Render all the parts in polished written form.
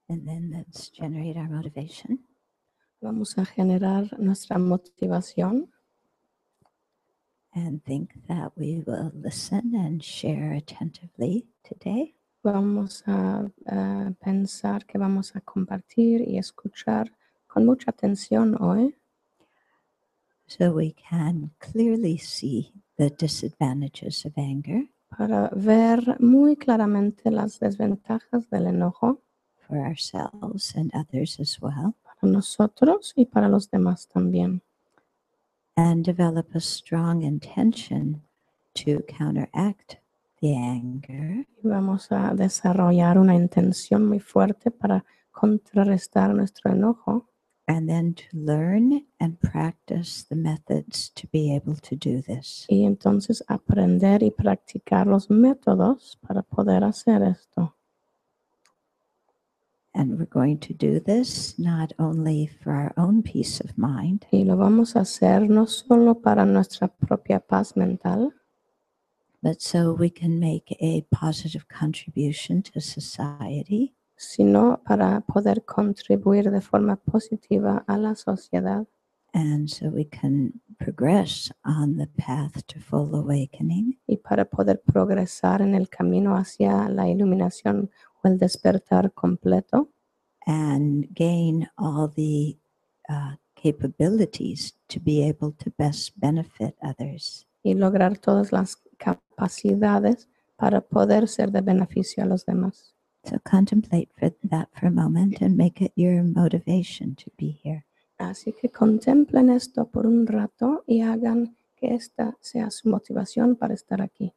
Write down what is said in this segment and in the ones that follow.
And then let's generate our motivation. Vamos a generar nuestra motivación And think that we will listen and share attentively today. Vamos a pensar que vamos a compartir y escuchar con mucha atención hoy So we can clearly see the disadvantages of anger para ver muy claramente las desventajas del enojo for ourselves and others as well, para nosotros y para los demás también. and develop a strong intention to counteract the anger Y vamos a desarrollar una intención muy fuerte para contrarrestar nuestro enojo and then to learn and practice the methods to be able to do this. y entonces aprender y practicar los métodos para poder hacer esto. And we're going to do this not only for our own peace of mind, Y lo vamos a hacer no solo para nuestra propia paz mental, but so we can make a positive contribution to society sino para poder contribuir de forma positiva a la sociedad and so we can progress on the path to full awakening y para poder progresar en el camino hacia la iluminación o el despertar completo and gain all the capabilities to be able to best benefit others. y lograr todas las capacidades para poder ser de beneficio a los demás. So contemplate that for a moment and make it your motivation to be here. Así que contemplen esto por un rato y hagan que esta sea su motivación para estar aquí.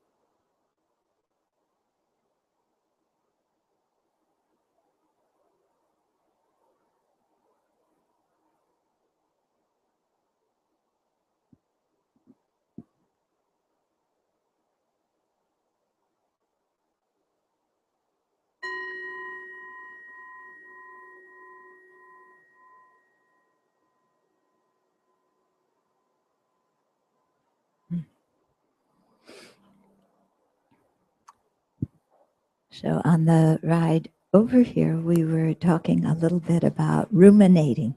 So on the ride over here, we were talking a little bit about ruminating.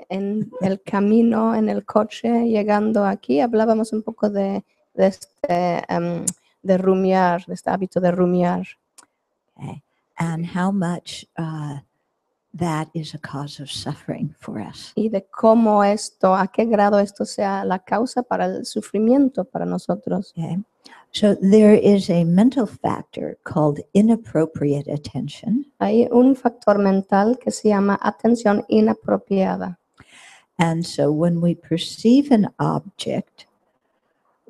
En el camino, en el coche, llegando aquí, hablábamos un poco de rumiar, de este hábito de rumiar. Okay. And how much that is a cause of suffering for us. Y de cómo esto, a qué grado esto sea la causa para el sufrimiento para nosotros. Okay. So there is a mental factor called inappropriate attention. Hay un factor mental que se llama atención inapropiada. And so when we perceive an object,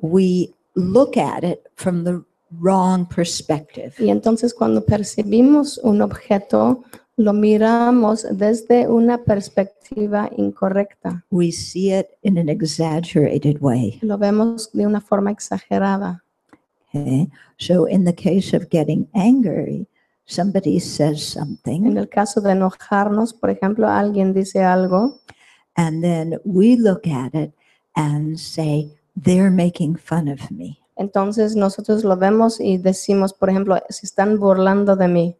we look at it from the wrong perspective. Y entonces cuando percibimos un objeto, lo miramos desde una perspectiva incorrecta. We see it in an exaggerated way. Lo vemos de una forma exagerada. Okay. So in the case of getting angry, somebody says En something, el caso de enojarnos, por ejemplo, alguien dice algo and then we look at it and say, they're making fun of me. entonces nosotros lo vemos y decimos, por ejemplo, se están burlando de mí.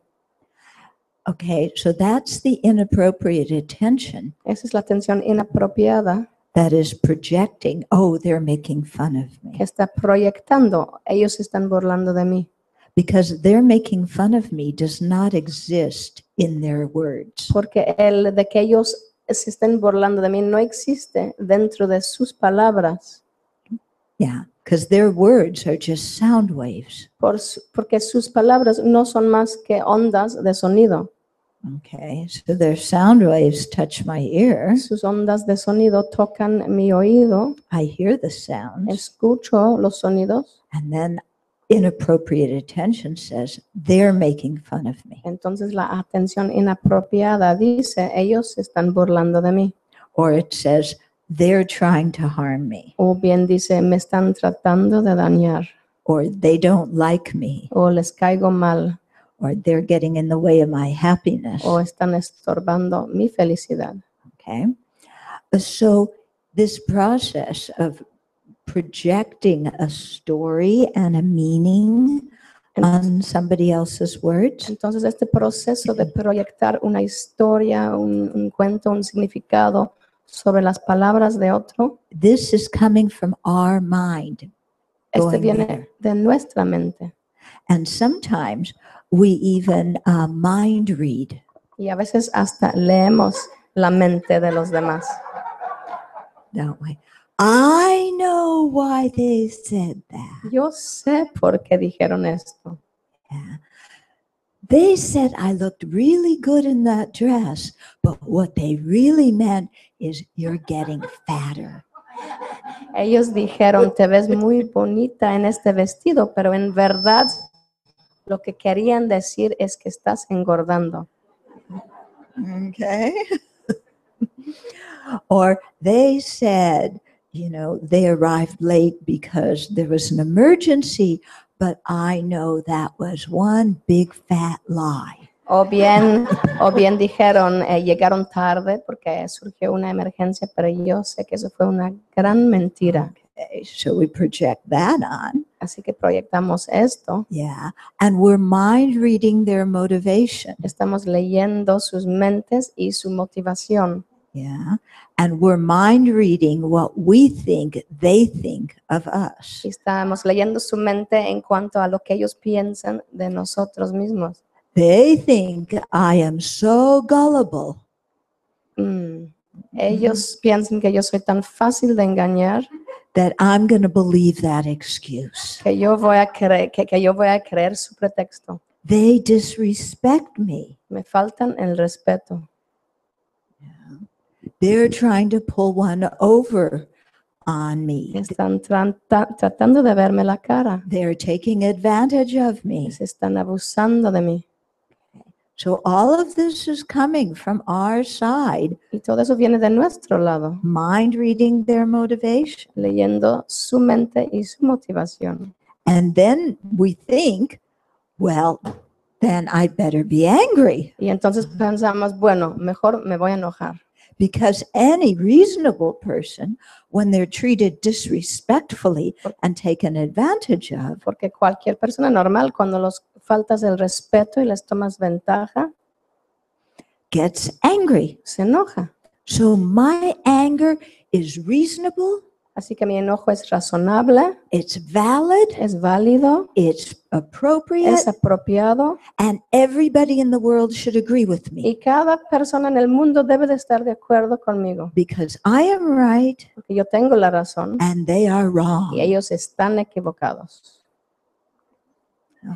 Okay, so that's the inappropriate attention Esa es la atención inapropiada that is projecting, oh, they're making fun of que me. está proyectando. Ellos se están burlando de mí. Because they're making fun of me does not exist in their words. Porque el de que ellos se estén burlando de mí no existe dentro de sus palabras. Yeah, because their words are just sound waves. Porque sus palabras no son más que ondas de sonido. Okay, so their sound waves touch my ear. Sus ondas de sonido tocan mi oído. I hear the sounds, Escucho los sonidos. and then inappropriate attention says, they're making fun of me. Entonces la atención inapropiada dice, ellos se están burlando de mí. Or it says, they're trying to harm me. O bien dice, me están tratando de dañar. Or they don't like me. O les caigo mal. Or they're getting in the way of my happiness. O están estorbando mi felicidad. Okay. So this process of projecting a story and a meaning on somebody else's words. Entonces, este proceso de proyectar una historia, un cuento, un significado sobre las palabras de otro, This is coming from our mind. este Going viene there. de nuestra mente. And sometimes we even mind read. Y a veces hasta leemos la mente de los demás. Don't we? I know why they said that. Yo sé por qué dijeron esto. Yeah. They said I looked really good in that dress, but what they really meant is you're getting fatter. Ellos dijeron, te ves muy bonita en este vestido, pero en verdad lo que querían decir es que estás engordando. Okay. Or they said, you know, they arrived late because there was an emergency, but I know that was one big fat lie. O bien dijeron, llegaron tarde porque surgió una emergencia, pero yo sé que eso fue una gran mentira. Okay, so we project that on. Así que proyectamos esto. Yeah. And we're mind reading their motivation. Estamos leyendo sus mentes y su motivación. Yeah. And we're mind reading what we think they think of us. Y estamos leyendo su mente en cuanto a lo que ellos piensan de nosotros mismos. They think I am so gullible. Ellos piensan que yo soy tan fácil de engañar That I'm going to believe that excuse. que yo voy a creer, que yo voy a creer su pretexto. They disrespect me. Me faltan el respeto. They're trying to pull one over on me. Están tratando de verme la cara. They're taking advantage of me. Se están abusando de mí. So all of this is coming from our side, Y todo eso viene de nuestro lado, mind reading their motivation. leyendo su mente y su motivación. And then we think, well, then I'd better be angry, Y entonces pensamos, bueno, mejor me voy a enojar. because any reasonable person, when they're treated disrespectfully and taken advantage of, Porque cualquier persona normal, cuando los faltas el respeto y les tomas ventaja, gets angry. se enoja. So my anger is reasonable, Así que mi enojo es razonable, it's valid, es válido, it's appropriate, es apropiado and everybody in the world should agree with me, y cada persona en el mundo debe de estar de acuerdo conmigo. because I am right Porque yo tengo la razón and they are wrong. y ellos están equivocados.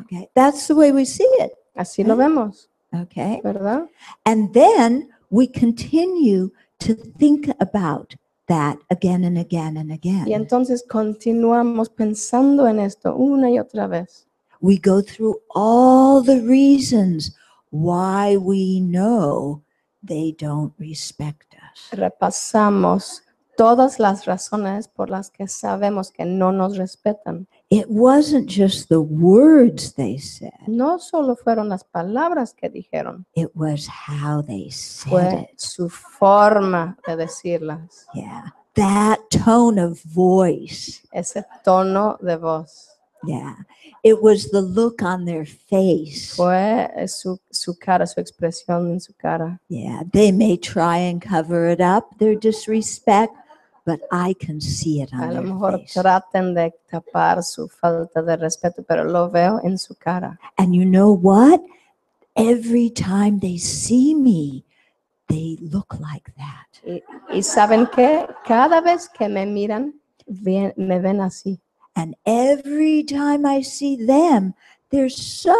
Okay, that's the way we see it. Así lo vemos, Okay, ¿verdad? and then we continue to think about that again and again and Y again. entonces continuamos pensando en esto una y otra vez. We go through all the reasons why we know they don't respect us. Repasamos todas las razones por las que sabemos que no nos respetan. It wasn't just the words they said, No solo fueron las palabras que dijeron, it was how they said fue it. su forma de decirlas, Yeah, that tone of voice. ese tono de voz. Yeah, it was the look on their face. Fue su cara, su expresión en su cara. Yeah, they may try and cover it up, their disrespect, but I can see it A on lo their mejor face. traten de tapar su falta de respeto, pero lo veo en su cara. And you know what? Every time they see me, they look like that. Y saben que cada vez que me miran, me ven así. And every time I see them, there's some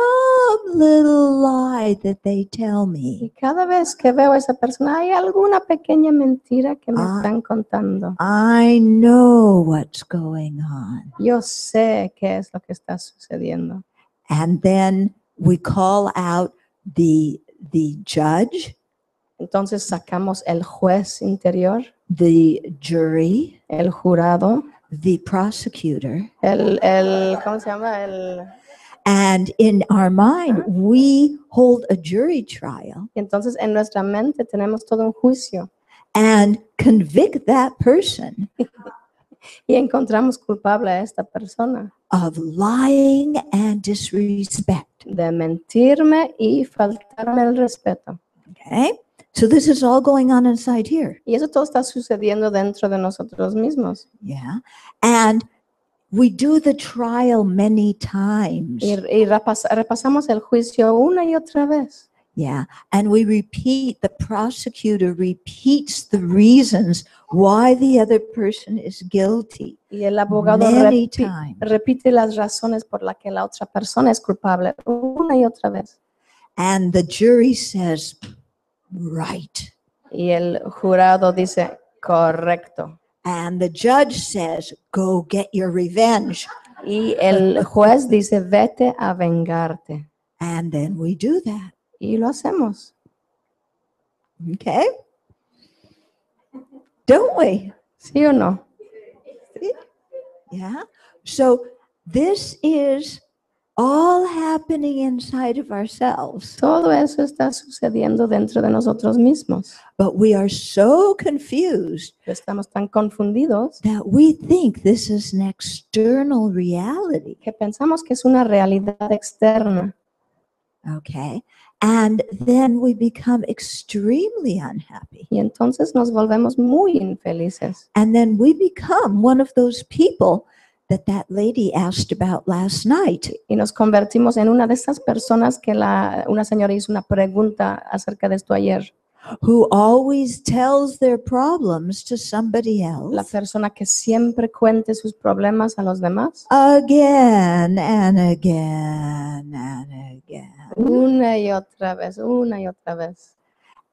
little lie that they tell Y me. cada vez que veo a esa persona, hay alguna pequeña mentira que me Ah. están contando. I know what's going on. Yo sé qué es lo que está sucediendo. And then we call out the judge, Entonces sacamos el juez interior, the jury, el jurado, the prosecutor, ¿cómo se llama? and in our mind, we hold a jury trial Y entonces en nuestra mente tenemos todo un juicio and convict that person Y encontramos culpable a esta persona of lying and disrespect. de mentirme y faltarme el respeto. Okay? So this is all going on inside here. Y eso todo está sucediendo dentro de nosotros mismos. Yeah. And we do the trial many times. Y repasamos el juicio una y otra vez. Yeah. And we repeat, the prosecutor repeats the reasons why the other person is guilty Y el abogado many times. repite las razones por las que la otra persona es culpable una y otra vez. And the jury says, right. Y el jurado dice, correcto. And the judge says, go get your revenge. Y el juez dice, vete a vengarte. And then we do that. Y lo hacemos. Okay? Don't we? ¿Sí o no? Yeah. So this is all happening inside of ourselves. Todo eso está sucediendo dentro de nosotros mismos. But we are so confused Estamos tan confundidos that we think this is an external reality. que pensamos que es una realidad externa. Okay. And then we become extremely unhappy. Y entonces nos volvemos muy infelices. And then we become one of those people that lady asked about last night. Y nos convertimos en una de esas personas que una señora hizo una pregunta acerca de esto ayer. Who always tells their problems to somebody La else persona que siempre cuente sus problemas a los demás. again and again and again, Una y otra vez, una y otra vez.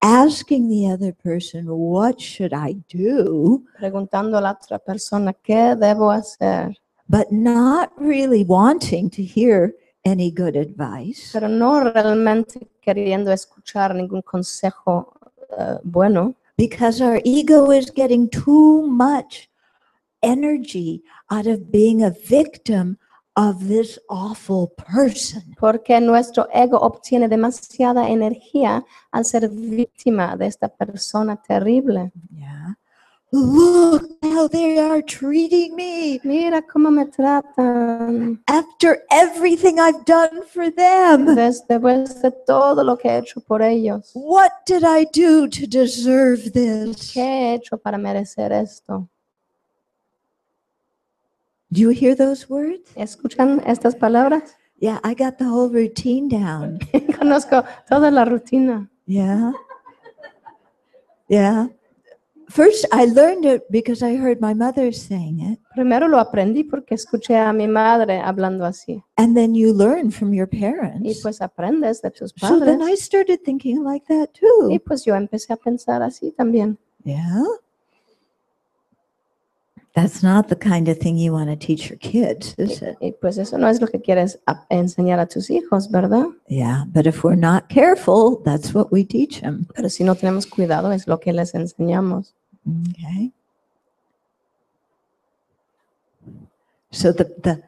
asking the other person, what should I do? Preguntando a la otra persona, ¿qué debo hacer? But not really wanting to hear any good advice. Pero no realmente queriendo escuchar ningún consejo bueno. Because our ego is getting too much energy out of being a victim of this awful person. Porque nuestro ego obtiene demasiada energía al ser víctima de esta persona terrible. Yeah. Look how they are treating me Mira cómo me tratan after everything I've done for them. después de todo lo que he hecho por ellos. What did I do to deserve this? ¿Qué he hecho para merecer esto? Do you hear those words? ¿Escuchan estas palabras? Yeah, I got the whole routine down. Conozco toda la rutina. Yeah. Yeah. First, I learned it because I heard my mother saying it. Primero lo aprendí porque escuché a mi madre hablando así. And then you learn from your Y parents. pues aprendes de tus So then I padres. started thinking like that Y too. pues yo empecé a pensar así también. Yeah. That's not the kind of thing you want to teach your kids, is it? Y pues eso no es lo que quieres enseñar a tus hijos, ¿verdad? Yeah. But if we're not careful, that's what we teach them. Pero si no tenemos cuidado es lo que les enseñamos. Okay. So the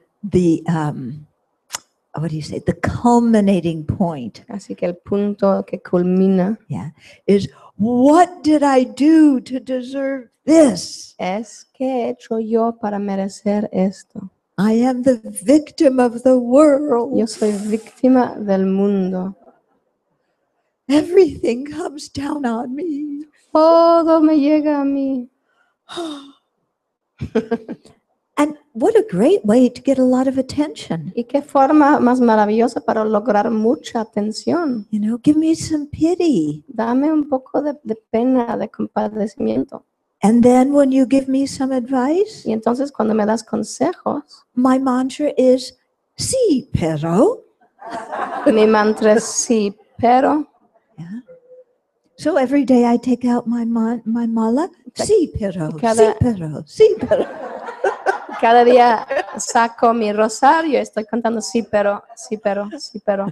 what do you say? The culminating point, Así que el punto que culmina is what did I do to deserve this? es ¿qué he hecho yo para merecer esto? I am the victim of the world. Yo soy víctima del mundo. Everything comes down on me. Todo me llega a mí. And what a great way to get a lot of attention. Y qué forma más maravillosa para lograr mucha atención. You know, give me some pity. Dame un poco de pena, de compadecimiento. And then when you give me some advice, Y entonces cuando me das consejos, my mantra is, sí, pero. mi mantra es sí, pero. Yeah. So every day I take out my mala, sí, pero, sí, Cada- pero, sí, pero. Cada día saco mi rosario y estoy cantando sí, pero, sí, pero, sí, pero.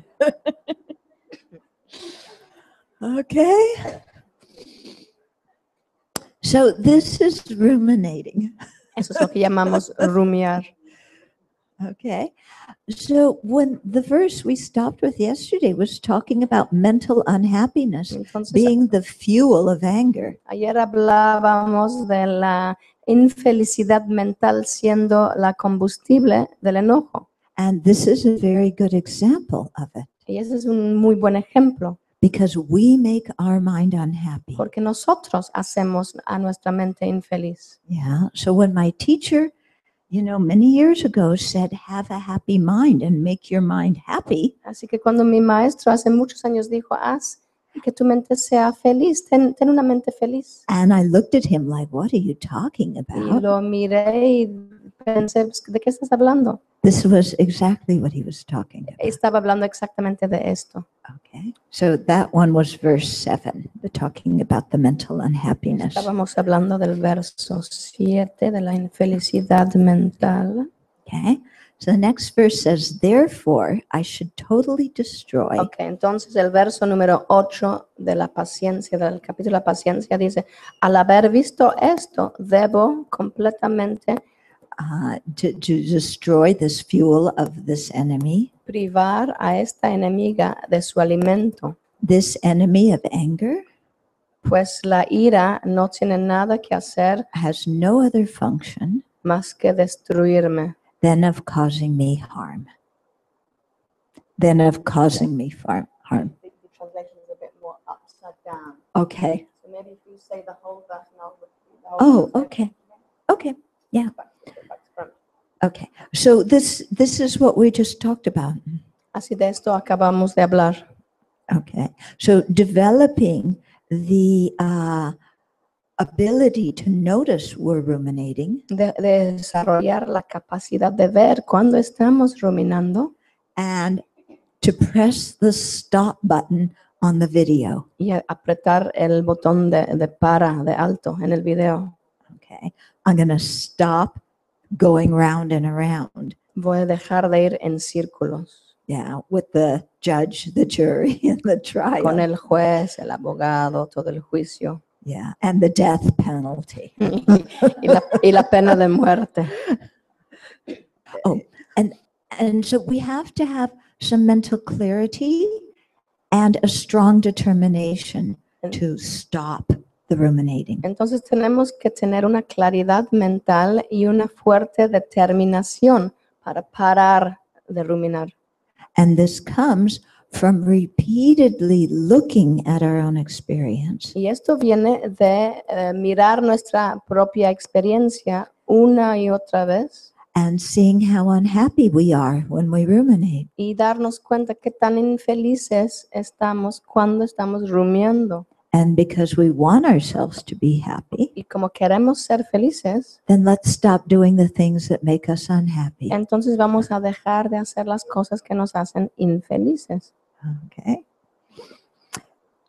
Okay. So this is ruminating. Eso es lo que llamamos rumiar. Okay. So when the verse we stopped with yesterday was talking about mental unhappiness Entonces, being the fuel of anger. ayer hablábamos de la infelicidad mental siendo la combustible del enojo. And this is a very good example of it Y ese es un muy buen ejemplo, because we make our mind unhappy. porque nosotros hacemos a nuestra mente infeliz. Yeah. So when my teacher, many years ago said, have a happy mind and make your mind happy, Así que cuando mi maestro hace muchos años dijo, haz que tu mente sea feliz, ten una mente feliz. and I looked at him like, what are you talking Y about? lo miré y pensé, "Pues, ¿de qué estás hablando?" This was exactly what he was talking about. Estaba hablando exactamente de esto. Okay. So that one was verse 7, the talking about the mental unhappiness. Estábamos hablando del verso 7 de la infelicidad mental. Okay. So the next verse says, therefore, I should totally destroy. Ok, entonces el verso número 8 de la paciencia, del capítulo de la paciencia dice, al haber visto esto, debo completamente To destroy this fuel of this enemy, privar a esta enemiga de su alimento, this enemy of anger pues la ira no tiene nada que hacer has no other function más que destruirme. than of causing me harm. Than of causing me harm. The translation is a bit more upside down. Okay. So maybe if you say the whole verse now. Oh, okay. Okay. Yeah. Okay. So this is what we just talked about. Así de esto acabamos de hablar. Okay. So developing the ability to notice we're ruminating De desarrollar la capacidad de ver cuando estamos ruminando and to press the stop button on the video. y apretar el botón de para, de alto en el video. Okay. I'm going to stop going round and around. Voy a dejar de ir en círculos Yeah. With the judge, the jury, and the trial. con el juez, el abogado, todo el juicio Yeah. And the death penalty. y la pena de muerte. And so we have to have some mental clarity and a strong determination to stop the ruminating. Entonces tenemos que tener una claridad mental y una fuerte determinación para parar de ruminar. And this comes from repeatedly looking at our own experience Y esto viene de mirar nuestra propia experiencia una y otra vez and seeing how unhappy we are when we ruminate. y darnos cuenta qué tan infelices estamos cuando estamos rumiando. And because we want ourselves to be happy, Y como queremos ser felices, then let's stop doing the things that make us unhappy. entonces vamos a dejar de hacer las cosas que nos hacen infelices. Okay.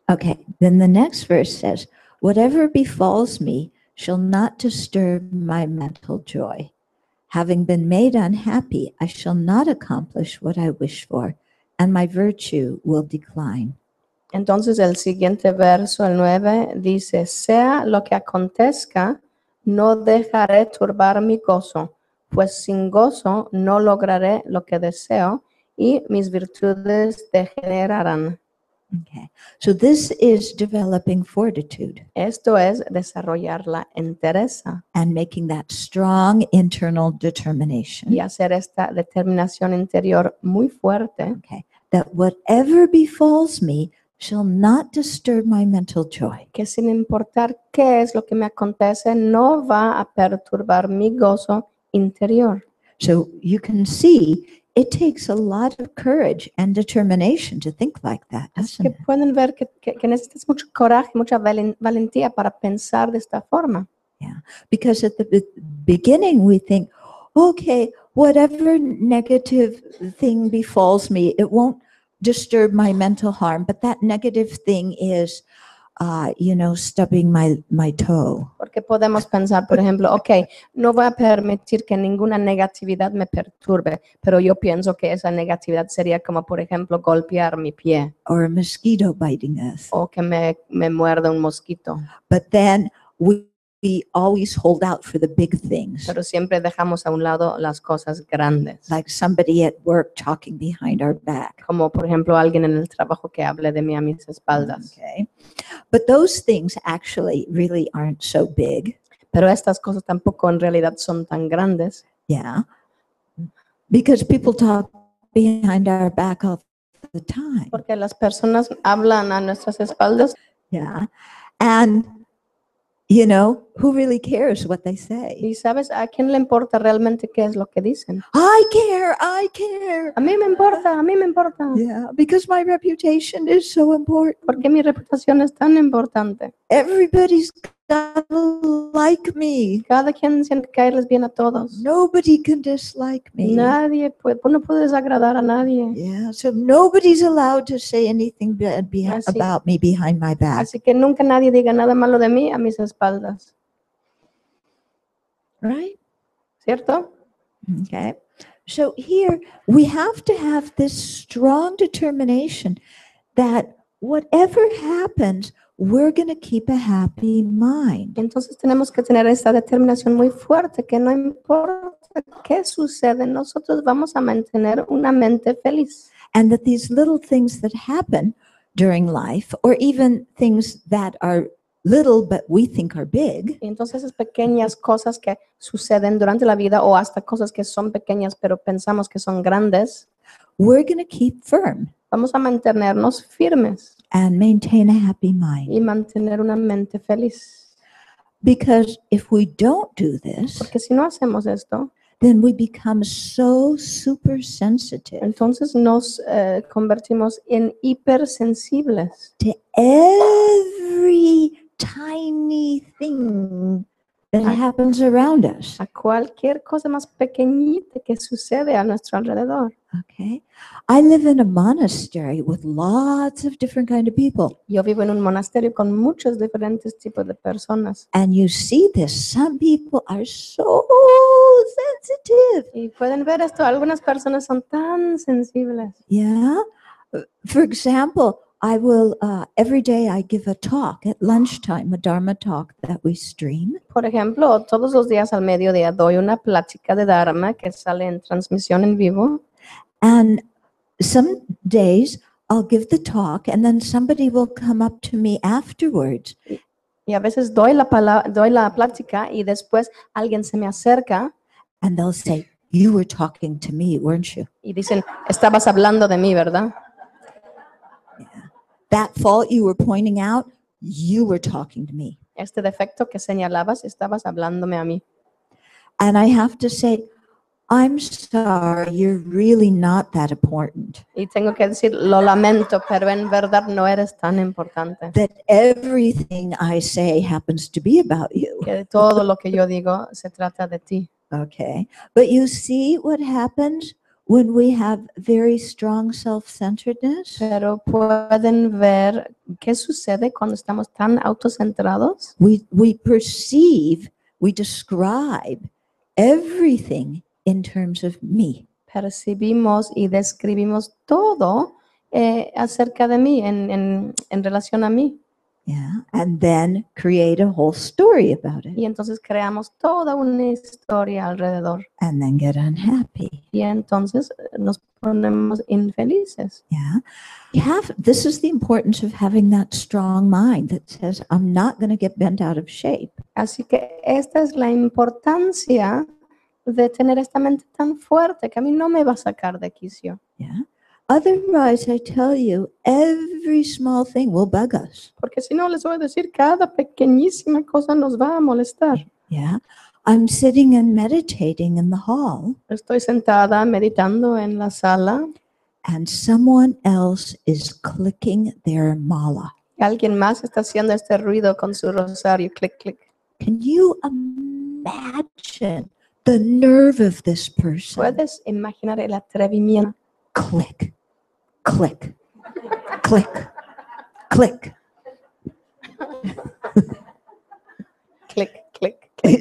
Okay. Then the next verse says, whatever befalls me shall not disturb my mental joy. Having been made unhappy, I shall not accomplish what I wish for, and my virtue will decline. Entonces el siguiente verso, el 9, dice, sea lo que acontezca, no dejaré turbar mi gozo, pues sin gozo no lograré lo que deseo y mis virtudes degenerarán. Okay. So this is developing fortitude Esto es desarrollar la entereza and making that strong internal determination. y hacer esta determinación interior muy fuerte, Okay. That whatever befalls me shall not disturb my mental joy. que sin importar qué es lo que me acontece, no va a perturbar mi gozo interior. So you can see it takes a lot of courage and determination to think like that, Así doesn't que it? pueden ver que necesitas mucho coraje, mucha valentía para pensar de esta forma. Because at the beginning we think, okay, whatever negative thing befalls me, it won't disturb my mental harm, but that negative thing is, stubbing my toe. Porque podemos pensar, por ejemplo, ok, no voy a permitir que ninguna negatividad me perturbe, pero yo pienso que esa negatividad sería como, por ejemplo, golpear mi pie Or a mosquito biting us. o que me muerda un mosquito. But then we we always hold out for the big things, pero siempre dejamos a un lado las cosas grandes. like somebody at work talking behind our back. Como por ejemplo alguien en el trabajo que hable de mí a mis espaldas. Okay. But those things actually really aren't so big. Pero estas cosas tampoco en realidad son tan grandes. Yeah. Because people talk behind our back all the time. Porque las personas hablan a nuestras espaldas. Yeah. And, you know, who really cares what they say? Y sabes, ¿a quién le importa realmente qué es lo que dicen? I care. I care. A mí me importa, a mí me importa. Yeah. Because my reputation is so important. Porque mi reputación es tan importante. Everybody's got to like me. Cada quien tiene que caerles bien a todos. Nobody can dislike me. Nadie puede, no puede desagradar a nadie. Yeah. So nobody's allowed to say anything bad Así- about me behind my back. Así que nunca nadie diga nada malo de mí a mis espaldas. Right? ¿Cierto? Okay. So here we have to have this strong determination that whatever happens, we're going to keep a happy mind. Entonces tenemos que tener esta determinación muy fuerte que no importa qué sucede, nosotros vamos a mantener una mente feliz. And that these little things that happen during life, or even things that are little but we think are big, Y entonces esas pequeñas cosas que suceden durante la vida o hasta cosas que son pequeñas pero pensamos que son grandes, we're going to keep firm vamos a mantenernos firmes and maintain a happy mind. y mantener una mente feliz. Because if we don't do this, Porque si no hacemos esto, then we become so super sensitive entonces nos convertimos en hipersensibles to every tiny thing that happens around us. a cualquier cosa más pequeñita que sucede a nuestro alrededor. Okay. I live in a monastery with lots of different kind of people. Yo vivo en un monasterio con muchos diferentes tipos de personas And you see this. Some people are so sensitive. y pueden ver esto, algunas personas son tan sensibles. Yeah. For example, I will, every day I give a talk at lunchtime, a Dharma talk that we stream. Por ejemplo, todos los días al mediodía doy una plática de Dharma que sale en transmisión en vivo. And some days I'll give the talk and then somebody will come up to me afterwards Y a veces doy la plática y después alguien se me acerca and they'll say, "You were talking to me, weren't you?" y dicen, estabas hablando de mí, ¿verdad? That fault you were pointing out, you were talking to me. Este defecto que señalabas, estabas hablándome a mí. And I have to say, I'm sorry, you're really not that important. Y tengo que decir, lo lamento, pero en verdad no eres tan importante. That everything I say happens to be about you. Que todo lo que yo digo se trata de ti. Okay. But you see what happens when we have very strong self-centeredness? Pero pueden ver qué sucede cuando estamos tan autocentrados. We perceive, we describe everything in terms of me. Percibimos y describimos todo acerca de mí, en relación a mí. Yeah. And then create a whole story about it Y entonces creamos toda una historia alrededor. and then get unhappy. Y entonces nos ponemos infelices. Yeah. This is the importance of having that strong mind that says, I'm not going to get bent out of shape. Así que esta es la importancia de tener esta mente tan fuerte que a mí no me va a sacar de quicio. Yeah. Otherwise, I tell you, every small thing will bug us. Porque si no, les voy a decir, cada pequeñísima cosa nos va a molestar. Yeah. I'm sitting and meditating in the hall, Estoy sentada meditando en la sala and someone else is clicking their mala. y alguien más está haciendo este ruido con su rosario, clic, clic. Can you imagine the nerve of this person? ¿Puedes imaginar el atrevimiento? Click, click, click, click. Clic, clic, clic.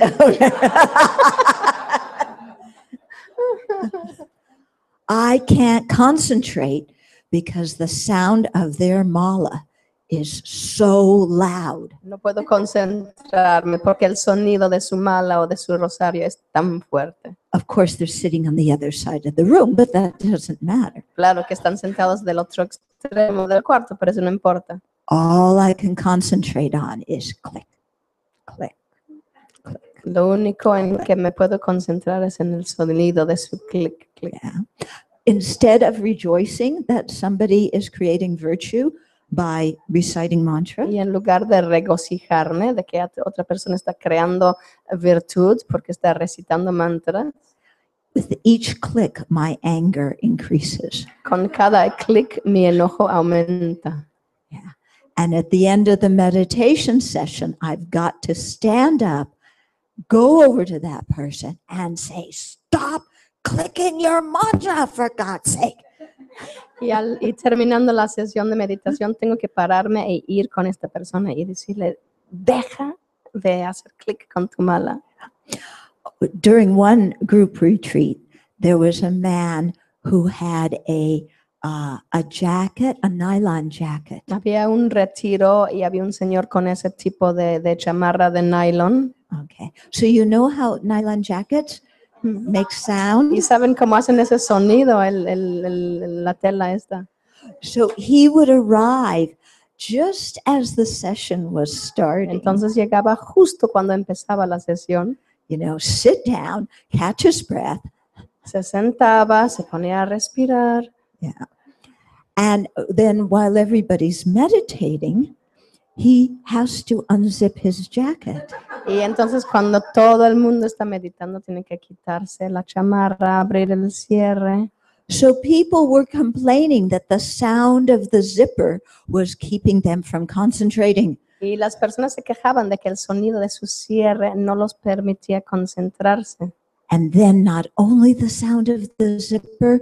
I can't concentrate because the sound of their mala is so loud. No puedo concentrarme porque el sonido de su mala o de su rosario es tan fuerte. Of course, they're sitting on the other side of the room, but that doesn't matter. Claro que están sentados del otro extremo del cuarto, pero eso no importa. All I can concentrate on is click, click. Lo único en que me puedo concentrar es en el sonido de su clic, clic. Yeah. Instead of rejoicing that somebody is creating virtue by reciting mantra, Y en lugar de regocijarme de que otra persona está creando virtud porque está recitando mantras, with each click, my anger increases. con cada clic mi enojo aumenta. And at the end of the meditation session, I've got to stand up, go over to that person and say, stop clicking your mantra, for God's sake. Y terminando la sesión de meditación, tengo que pararme e ir con esta persona y decirle, deja de hacer clic con tu mala. During one group retreat, there was a man who had a jacket, a nylon jacket. Había un retiro y había un señor con ese tipo de chamarra de nylon. Okay, so you know how nylon jackets make sound? Y saben cómo hacen ese sonido, la tela esta. So he would arrive just as the session was starting. Entonces llegaba justo cuando empezaba la sesión. You know, sit down, catch his breath. Se sentaba, se ponía a respirar. And then while everybody's meditating, he has to unzip his jacket. Y entonces cuando todo el mundo está meditando, tiene que quitarse la chamarra, abrir el cierre. So people were complaining that the sound of the zipper was keeping them from concentrating. Y las personas se quejaban de que el sonido de su cierre no los permitía concentrarse. And then not only the sound of the zipper,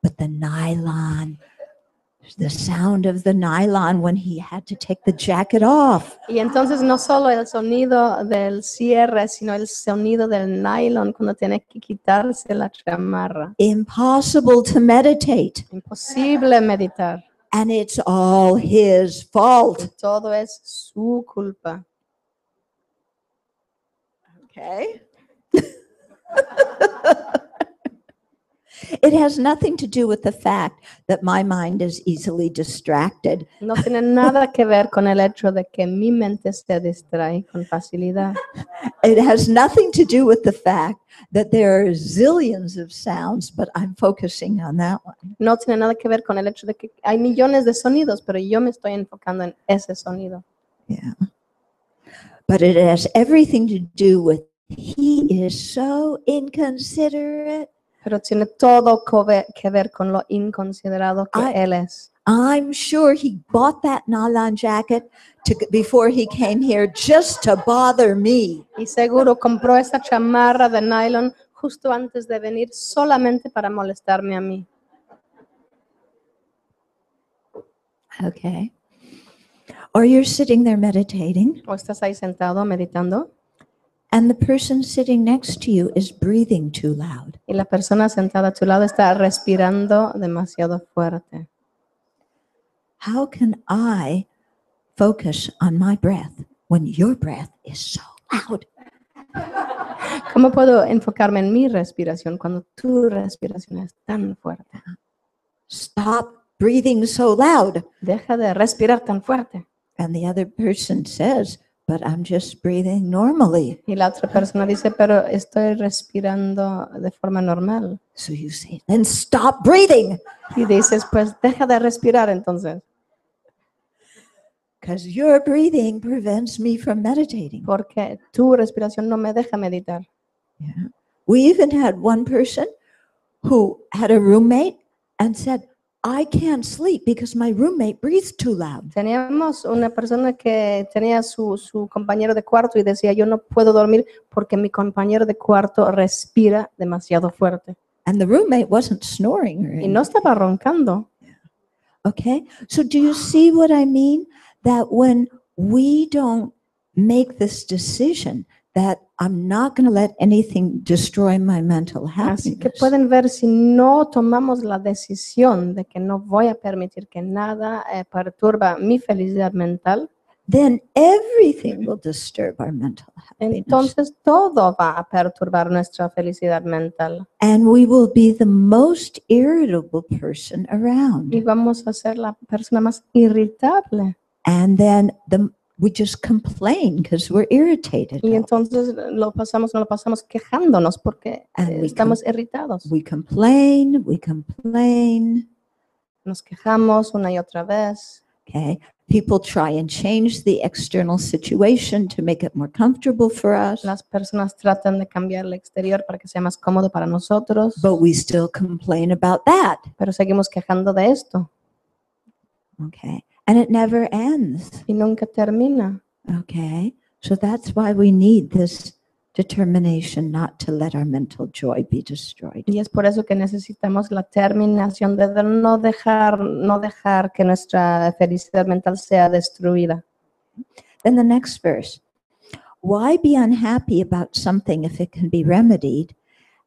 but the nylon, the sound of the nylon when he had to take the jacket off. Y entonces no solo el sonido del cierre, sino el sonido del nylon cuando tiene que quitarse la chamarra. Impossible to meditate. Imposible meditar. And it's all his fault. Todo es su culpa. Okay. It has nothing to do with the fact that my mind is easily distracted. No tiene nada que ver con el hecho de que mi mente se distrae con facilidad. It has nothing to do with the fact that there are zillions of sounds, but I'm focusing on that one. No tiene nada que ver con el hecho de que hay millones de sonidos, pero yo me estoy enfocando en ese sonido. Yeah. But it has everything to do with he is so inconsiderate. Pero tiene todo que ver con lo inconsiderado que él es. I'm sure he bought that nylon jacket before he came here just to bother me. Y seguro compró esa chamarra de nylon justo antes de venir solamente para molestarme a mí. Okay. Or you're sitting there meditating, O estás ahí sentado meditando and the person sitting next to you is breathing too loud. y la persona sentada a tu lado está respirando demasiado fuerte. How can I focus on my breath when your breath is so loud? ¿Cómo puedo enfocarme en mi respiración cuando tu respiración es tan fuerte? Stop breathing so loud. Deja de respirar tan fuerte. And the other person says, but I'm just breathing normally. Y la otra persona dice, pero estoy respirando de forma normal. So you say, then stop breathing, Y dices, pues deja de respirar entonces, because your breathing prevents me from meditating. porque tu respiración no me deja meditar. Yeah. We even had one person who had a roommate and said, I can't sleep because my roommate breathes too loud. Teníamos una persona que tenía su compañero de cuarto y decía, yo no puedo dormir porque mi compañero de cuarto respira demasiado fuerte. And the roommate wasn't snoring or Y anything. no estaba roncando. Okay, so do you see what I mean? That when we don't make this decision that I'm not going to let anything destroy my mental Así que happiness, pueden ver si no tomamos la decisión de que no voy a permitir que nada perturba mi felicidad mental, then everything will disturb our mental happiness. entonces todo va a perturbar nuestra felicidad mental And we will be the most irritable person y around. vamos a ser la persona más irritable. And then we just complain because we're irritated. Y entonces nos lo pasamos quejándonos porque And we estamos irritados. We complain, Nos quejamos una y otra vez. okay? People try and change the external situation to make it more comfortable for us, Las personas tratan de cambiar el exterior para que sea más cómodo para nosotros, but we still complain about that, pero seguimos quejando de esto okay? And it never ends, y nunca termina. okay? So that's why we need this determination not to let our mental joy be destroyed. Y es por eso que necesitamos la terminación de no dejar que nuestra felicidad mental sea destruida. Then the next verse. Why be unhappy about something if it can be remedied?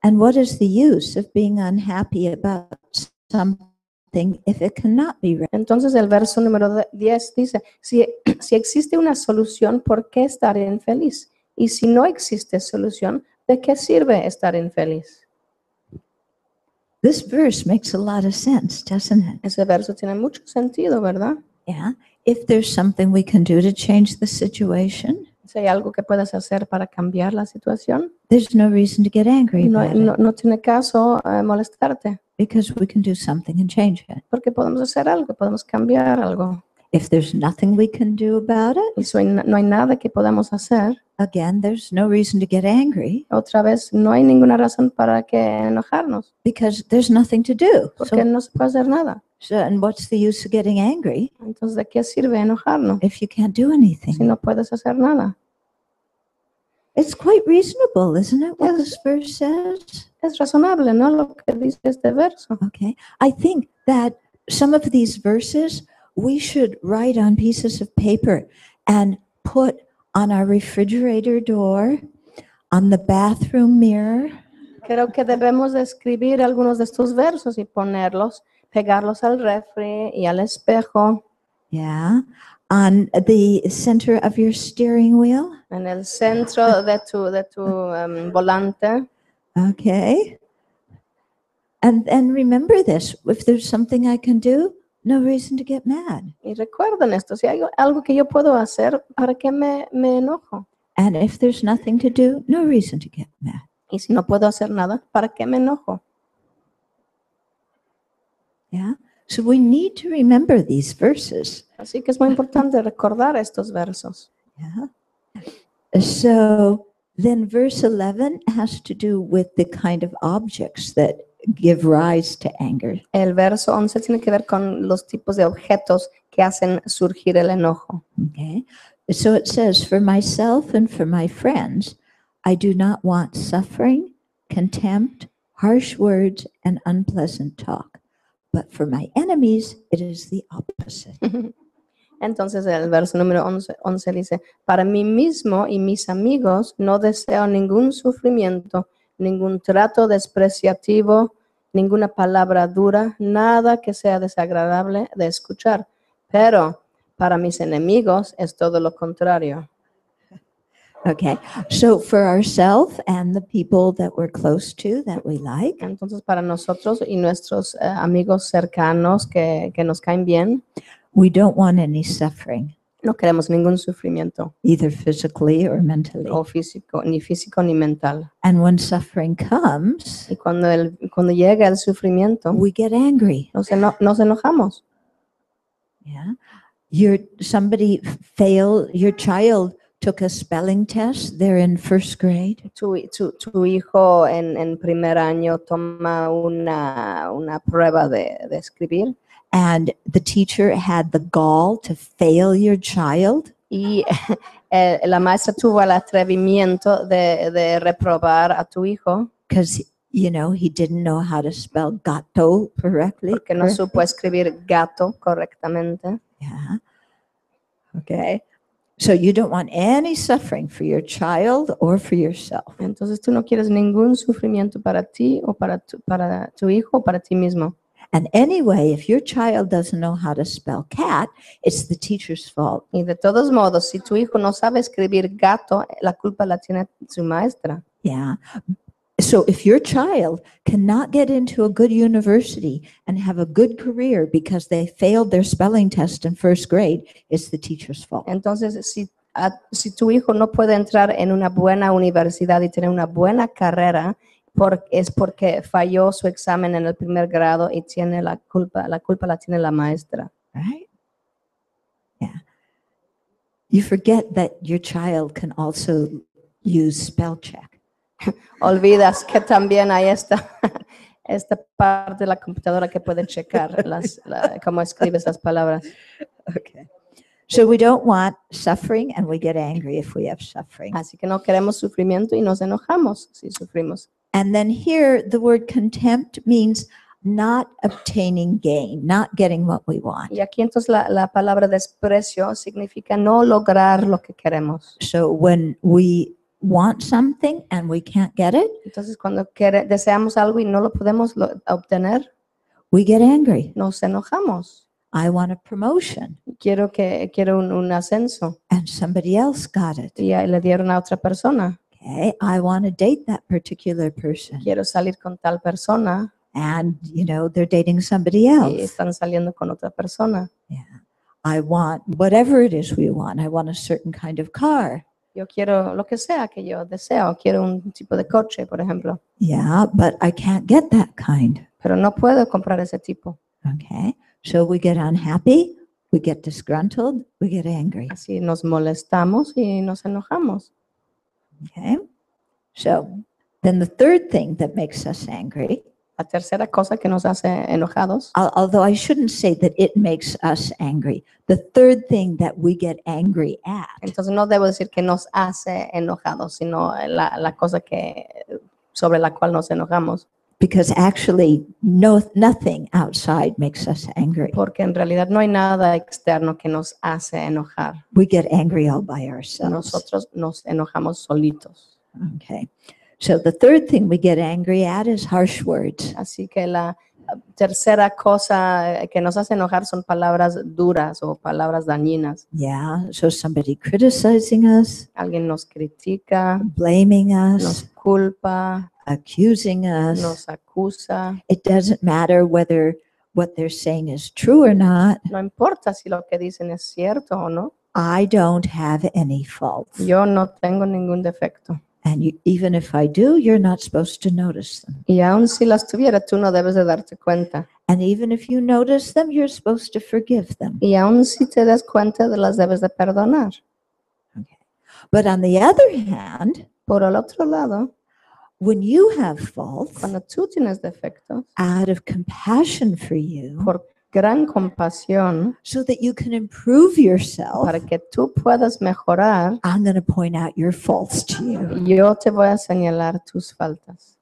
And what is the use of being unhappy about something if it cannot be remedied? Entonces el verso número 10 dice, si existe una solución, ¿por qué estar infeliz? Y si no existe solución, ¿de qué sirve estar infeliz? This verse makes a lot of sense, doesn't it? Ese verso tiene mucho sentido, ¿verdad? Yeah. If there's something we can do to change the situation, Si hay algo que puedes hacer para cambiar la situación, there's no reason to get angry no, about it no, no tiene caso molestarte, because we can do something and change it. porque podemos hacer algo, podemos cambiar algo. If there's nothing we can do about it, Y si no hay nada que podamos hacer, again, there's no reason to get angry otra vez no hay ninguna razón para que enojarnos, because there's nothing to do. porque no se puede hacer nada. And what's the use of getting angry Entonces, ¿de qué sirve enojarnos if you can't do si anything? no puedes hacer nada? It's quite reasonable, isn't it, what this verse says? Es razonable, ¿no? Lo que dice este verso. Okay. I think that some of these verses we should write on pieces of paper and put on our refrigerator door, on the bathroom mirror, Creo que debemos de escribir algunos de estos versos y ponerlos, pegarlos al refri y al espejo, yeah, on the center of your steering wheel. en el centro de tu volante. Okay. And remember this, if there's something I can do, no reason to get mad. Y recuerden esto, si hay algo que yo puedo hacer, ¿para qué me enojo? And if there's nothing to do, no reason to get mad. Y si no puedo hacer nada, ¿para qué me enojo? Yeah. So we need to remember these verses. Así que es muy importante recordar estos versos. Yeah. So then verse 11 has to do with the kind of objects that give rise to anger. El verso 11 tiene que ver con los tipos de objetos que hacen surgir el enojo. Okay. So it says, for myself and for my friends, I do not want suffering, contempt, harsh words, and unpleasant talk. But for my enemies, it is the opposite. Entonces el verso número 11 dice, para mí mismo y mis amigos no deseo ningún sufrimiento, ningún trato despreciativo, ninguna palabra dura, nada que sea desagradable de escuchar. Pero para mis enemigos es todo lo contrario. Okay. So for ourselves and the people that we're close to, that we like, Entonces para nosotros y nuestros amigos cercanos que nos caen bien, we don't want any suffering, no queremos ningún sufrimiento, either physically or mentally. o físico, ni físico ni mental. And when suffering comes, Y cuando llega el sufrimiento, we get angry. nos enojamos. Yeah. Your child took a spelling test. They're in first grade. Tu hijo en primer año toma una prueba de escribir And the teacher had the gall to fail your child. y la maestra tuvo el atrevimiento de reprobar a tu hijo Because, he didn't know how to spell gato correctly. porque no supo escribir gato correctamente. Yeah. Okay. So you don't want any suffering for your child or for yourself. Entonces tú no quieres ningún sufrimiento para ti o para tu hijo o para ti mismo. And anyway, if your child doesn't know how to spell cat, it's the teacher's fault. Y de todos modos, si tu hijo no sabe escribir gato, la culpa la tiene su maestra. Yeah. So if your child cannot get into a good university and have a good career because they failed their spelling test in first grade, it's the teacher's fault. Entonces, si tu hijo no puede entrar en una buena universidad y tener una buena carrera, es porque falló su examen en el primer grado y tiene la culpa la tiene la maestra. Right? Yeah. You forget that your child can also use spell check. Olvidas que también hay esta parte de la computadora que puede checar cómo escribes las palabras. Okay. So we don't want suffering and we get angry if we have suffering. Así que no queremos sufrimiento y nos enojamos si sufrimos. And then here the word contempt means not obtaining gain, not getting what we want. Y aquí entonces la palabra desprecio significa no lograr lo que queremos. So when we want something and we can't get it, Entonces cuando deseamos algo y no lo podemos obtener, we get angry. nos enojamos. I want a promotion Quiero un ascenso and somebody else got it. y le dieron a otra persona. Okay, I want to date that particular person. Quiero salir con tal persona And, they're dating somebody y else. están saliendo con otra persona. Yeah. I want whatever it is we want. I want a certain kind of car. Yo quiero lo que sea que yo deseo. Quiero un tipo de coche, por ejemplo, Yeah, but I can't get that kind. pero no puedo comprar ese tipo. Okay. So we get unhappy, we get disgruntled, we get angry. Así nos molestamos y nos enojamos. Okay. So then the third thing that makes us angry, La tercera cosa que nos hace enojados, although I shouldn't say that it makes us angry, the third thing that we get angry at entonces no debo decir que nos hace enojados, sino la cosa sobre la cual nos enojamos, because actually nothing outside makes us angry. porque en realidad no hay nada externo que nos hace enojar. We get angry all by ourselves. Nosotros nos enojamos solitos. Okay. So the third thing we get angry at is harsh words. Así que la tercera cosa que nos hace enojar son palabras duras o palabras dañinas. Yeah. So somebody criticizing us, Alguien nos critica, blaming nos us, culpa, accusing us. nos acusa. It doesn't matter whether what they're saying is true or not. No importa si lo que dicen es cierto o no. I don't have any faults. Yo no tengo ningún defecto. And even if I do, you're not supposed to notice them. Y aun si las tuviera, tú no debes de darte cuenta. And even if you notice them, you're supposed to forgive them. Y aun si te das cuenta, las debes de perdonar. Okay. But on the other hand, Por el otro lado, when you have faults, cuando tú tienes defectos, out of compassion for you, por gran compasión, so that you can improve yourself, para que tú puedas mejorar, I'm going to point out your faults to you. yo te voy a señalar tus faltas.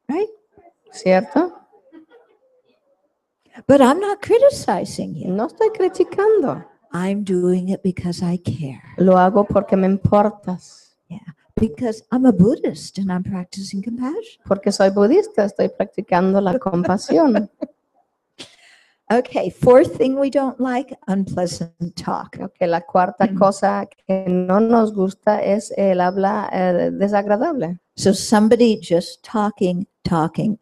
Right? ¿Cierto? But I'm not criticizing you. No estoy criticando. I'm doing it because I care. Lo hago porque me importas. Because I'm a Buddhist and I'm practicing compassion. Porque soy budista, estoy practicando la compasión. Okay, fourth thing we don't like, unpleasant talk. Creo que la cuarta cosa que no nos gusta es el habla desagradable. So somebody just talking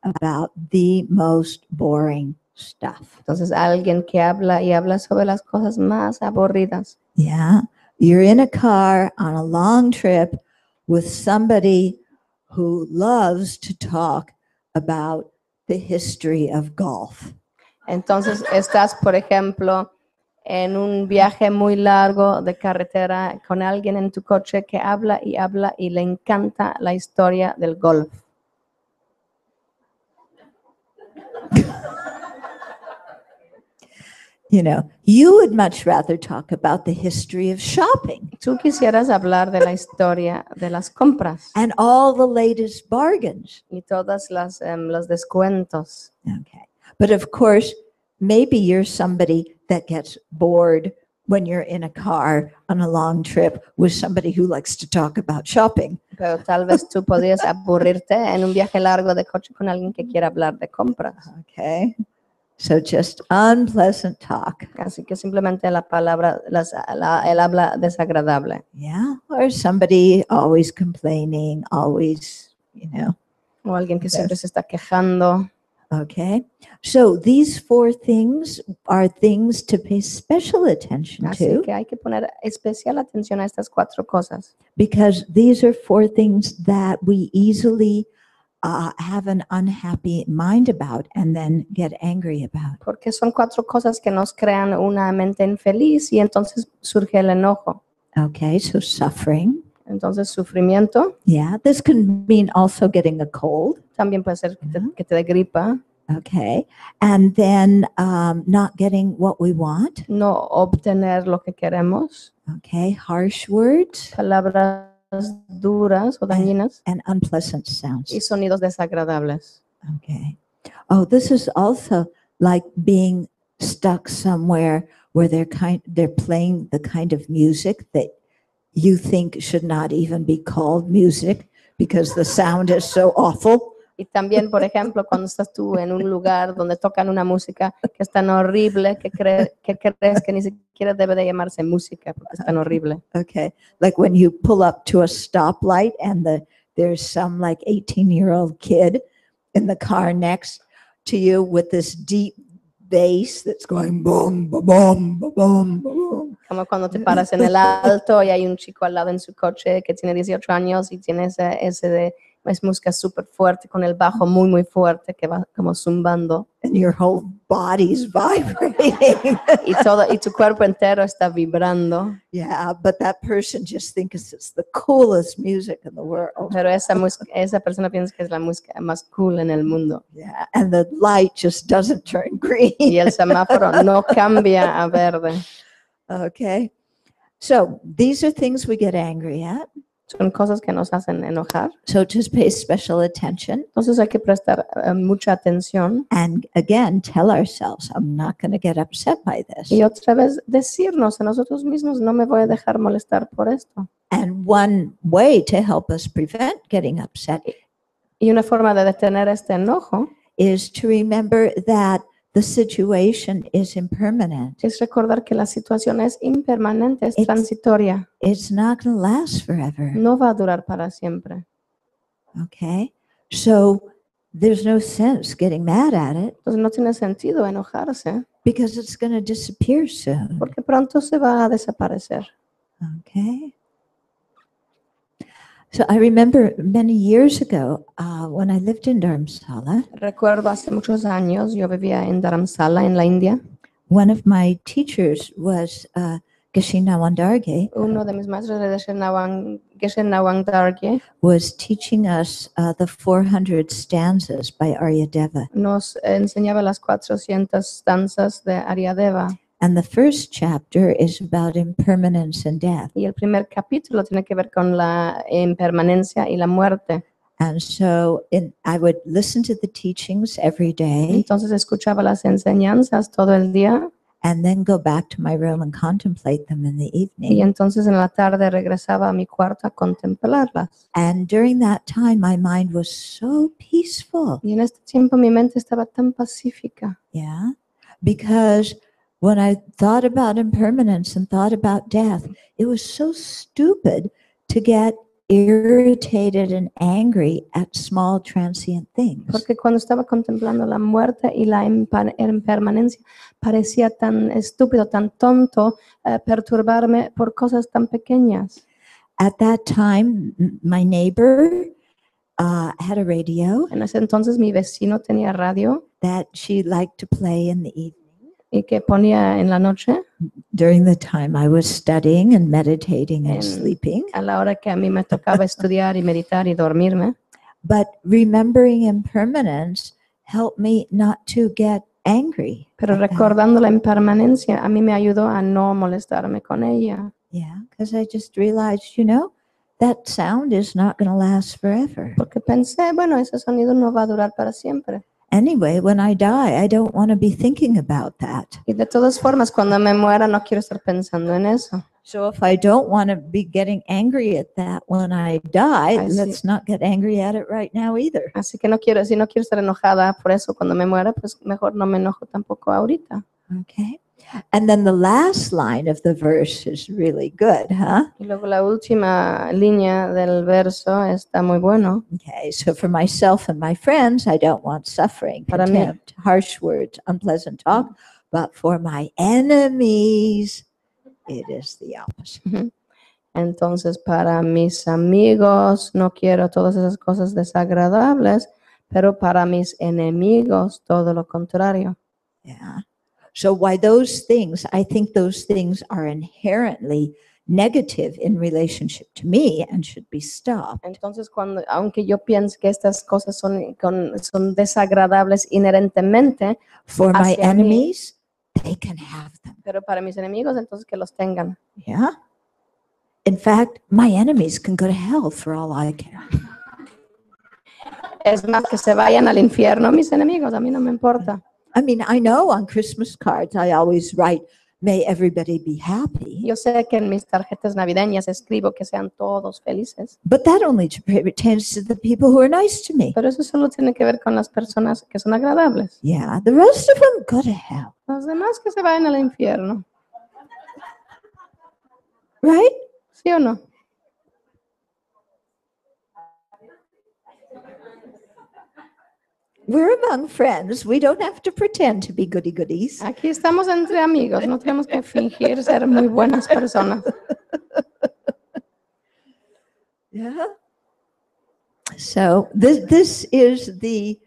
about the most boring stuff. Entonces alguien que habla y habla sobre las cosas más aburridas. Yeah, you're in a car on a long trip with somebody who loves to talk about the history of golf. Entonces estás, por ejemplo, en un viaje muy largo de carretera con alguien en tu coche que habla y le encanta la historia del golf. You would much rather talk about the history of shopping Tú quisieras hablar de la historia de las compras and all the latest bargains. y todas los descuentos. Okay. But of course, maybe you're somebody that gets bored when you're in a car on a long trip with somebody who likes to talk about shopping. Pero tal vez tú podrías aburrirte en un viaje largo de coche con alguien que quiera hablar de compras. Okay. So just unpleasant talk. Así que simplemente la palabra, el habla desagradable. Yeah. Or somebody always complaining, always, O alguien que siempre se está quejando. Okay. So these 4 things are things to pay special attention Así to que hay que poner especial atención a estas 4 cosas. because these are 4 things that we easily have an unhappy mind about and then get angry about. Porque son 4 cosas que nos crean una mente infeliz y entonces surge el enojo. Okay. So suffering. Entonces sufrimiento Yeah. This can mean also getting a cold. también puede ser que te dé gripa, Okay. And then not getting what we want. no obtener lo que queremos, Okay. Harsh words palabras duras o dañinas and unpleasant sounds. y sonidos desagradables. Okay. Oh, this is also like being stuck somewhere where they're playing the kind of music that you think should not even be called music because the sound is so awful. Y también, por ejemplo, cuando estás tú en un lugar donde tocan una música que es tan horrible que crees que ni siquiera debe de llamarse música porque es tan horrible. Okay. Like when you pull up to a stoplight and there's some like 18-year-old kid in the car next to you with this deep bass that's going boom, boom, boom, boom, boom. Como cuando te paras en el alto y hay un chico al lado en su coche que tiene 18 años y tiene es música súper fuerte con el bajo muy, muy fuerte que va como zumbando. And your whole body's vibrating. Y tu cuerpo entero está vibrando. Yeah, but that person just thinks it's the coolest music in the world. Pero esa persona piensa que es la música más cool en el mundo. Yeah, and the light just doesn't turn green. Y el semáforo no cambia a verde. Okay. So these are things we get angry at. Son cosas que nos hacen enojar. So just pay special attention. Entonces hay que prestar mucha atención. And again, tell ourselves, I'm not going to get upset by this. Y otra vez decirnos a nosotros mismos, no me voy a dejar molestar por esto. And one way to help us prevent getting upset Y una forma de detener este enojo is to remember that the situation is impermanent. es recordar que la situación es impermanente, es transitoria. It's not going to last forever. No va a durar para siempre. Okay. So there's no sense getting mad at it Entonces no tiene sentido enojarse because it's going to disappear soon. porque pronto se va a desaparecer. Okay. So I remember many years ago when I lived in Dharamsala, Recuerdo hace muchos años, yo vivía en Dharamsala, en la India. one of my teachers was Geshe Nawang Dargye, Uno de mis maestros de Geshe Nawang Dargye was teaching us the 400 stanzas by Aryadeva. nos enseñaba las 400 danzas de Aryadeva. And the first chapter is about impermanence and death. Y el primer capítulo tiene que ver con la impermanencia y la muerte. And so I would listen to the teachings every day Entonces escuchaba las enseñanzas todo el día and then go back to my room and contemplate them in the y evening. entonces en la tarde regresaba a mi cuarto a contemplarlas. And during that time, my mind was so peaceful. Y en este tiempo mi mente estaba tan pacífica. Yeah. Because when I thought about impermanence and thought about death, it was so stupid to get irritated and angry at small transient things. Porque cuando estaba contemplando la muerte y la impermanencia, parecía tan estúpido, tan tonto perturbarme por cosas tan pequeñas. At that time, my neighbor had a radio En ese entonces mi vecino tenía radio that she liked to play in the evening y que ponía en la noche, during the time I was studying and meditating and En- sleeping. a la hora que a mí me tocaba estudiar y meditar y dormirme. But remembering impermanence helped me not to get angry. Pero at that. recordando la impermanencia, a mí me ayudó a no molestarme con ella. Yeah, because I just realized, that sound is not going to last forever. Porque pensé, bueno, ese sonido no va a durar para siempre. anyway, when I die, I don't want to be thinking about that. Y de todas formas, cuando me muera, no quiero estar pensando en eso. So if I don't want to be getting angry at that when I die, I see. let's not get angry at it right now either. Así que si no quiero estar enojada por eso cuando me muera, pues mejor no me enojo tampoco ahorita. Okay. And then the last line of the verse is really good, huh? Y luego la última línea del verso está muy bueno. Okay, so for myself and my friends, I don't want suffering, Para mí- contempt, harsh words, unpleasant talk, but for my enemies, it is the opposite. Entonces, para mis amigos, no quiero todas esas cosas desagradables, pero para mis enemigos, todo lo contrario. Yeah. So why those things, I think those things are inherently negative in relationship to me and should be stopped. Entonces, aunque yo piense que estas cosas son desagradables inherentemente, For my Hacia mí. enemies, they can have them. pero para mis enemigos, entonces que los tengan. Yeah. In fact, my enemies can go to hell for all I care. Es más, que se vayan al infierno mis enemigos, a mí no me importa. I mean, I know on Christmas cards, I always write, may everybody be happy. Yo sé que en mis tarjetas navideñas escribo que sean todos felices, But that only pertains to the people who are nice to me. pero eso solo tiene que ver con las personas que son agradables. Yeah, the rest of them go to hell, Los demás que se vayan al infierno, right? ¿sí o no? We're among friends. We don't have to pretend to be goody-goodies. Aquí estamos entre amigos, no tenemos que fingir ser muy buenas personas. Yeah. So this is the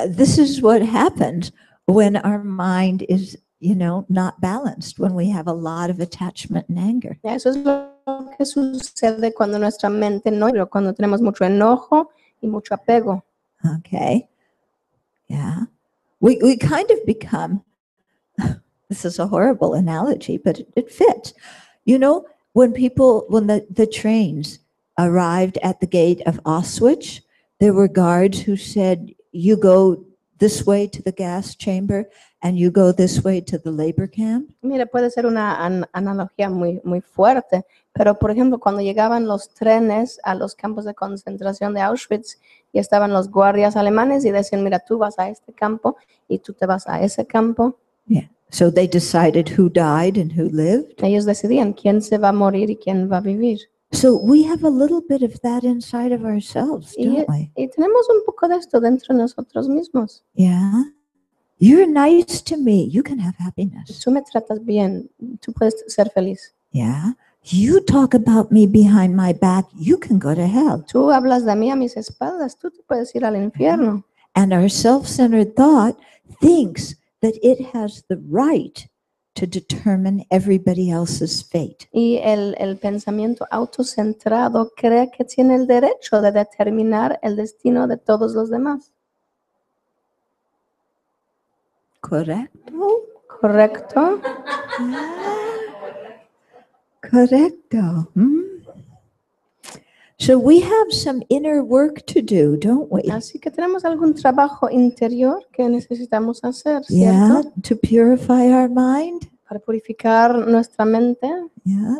this is what happens when our mind is, not balanced, when we have a lot of attachment and anger. Eso es lo que sucede cuando nuestra mente no, pero cuando tenemos mucho enojo y mucho apego. Okay. Yeah. We kind of become, this is a horrible analogy, but it fits. When the trains arrived at the gate of Auschwitz, there were guards who said, you go this way to the gas chamber and you go this way to the labor camp. Mire, puede ser una analogía muy, muy fuerte, pero por ejemplo, cuando llegaban los trenes a los campos de concentración de Auschwitz y estaban los guardias alemanes y decían, mira, tú vas a este campo y tú te vas a ese campo. Yeah. So they decided who died and who lived. Ellos decidían quién se va a morir y quién va a vivir. So we have a little bit of that inside of ourselves, don't we? Y tenemos un poco de esto dentro de nosotros mismos. Yeah. You're nice to me. You can have happiness. Tú me tratas bien, tú puedes ser feliz. Yeah. You talk about me behind my back. You can go to hell. Tú hablas de mí a mis espaldas, tú te puedes ir al infierno. And our self-centered thought thinks that it has the right to determine everybody else's fate. Y el pensamiento autocentrado cree que tiene el derecho de determinar el destino de todos los demás. Correcto? ¿Correcto? Correcto. So we have some inner work to do, don't we? Así que tenemos algún trabajo interior que necesitamos hacer, Yeah, ¿cierto? to purify our mind. Para purificar nuestra mente. Yeah.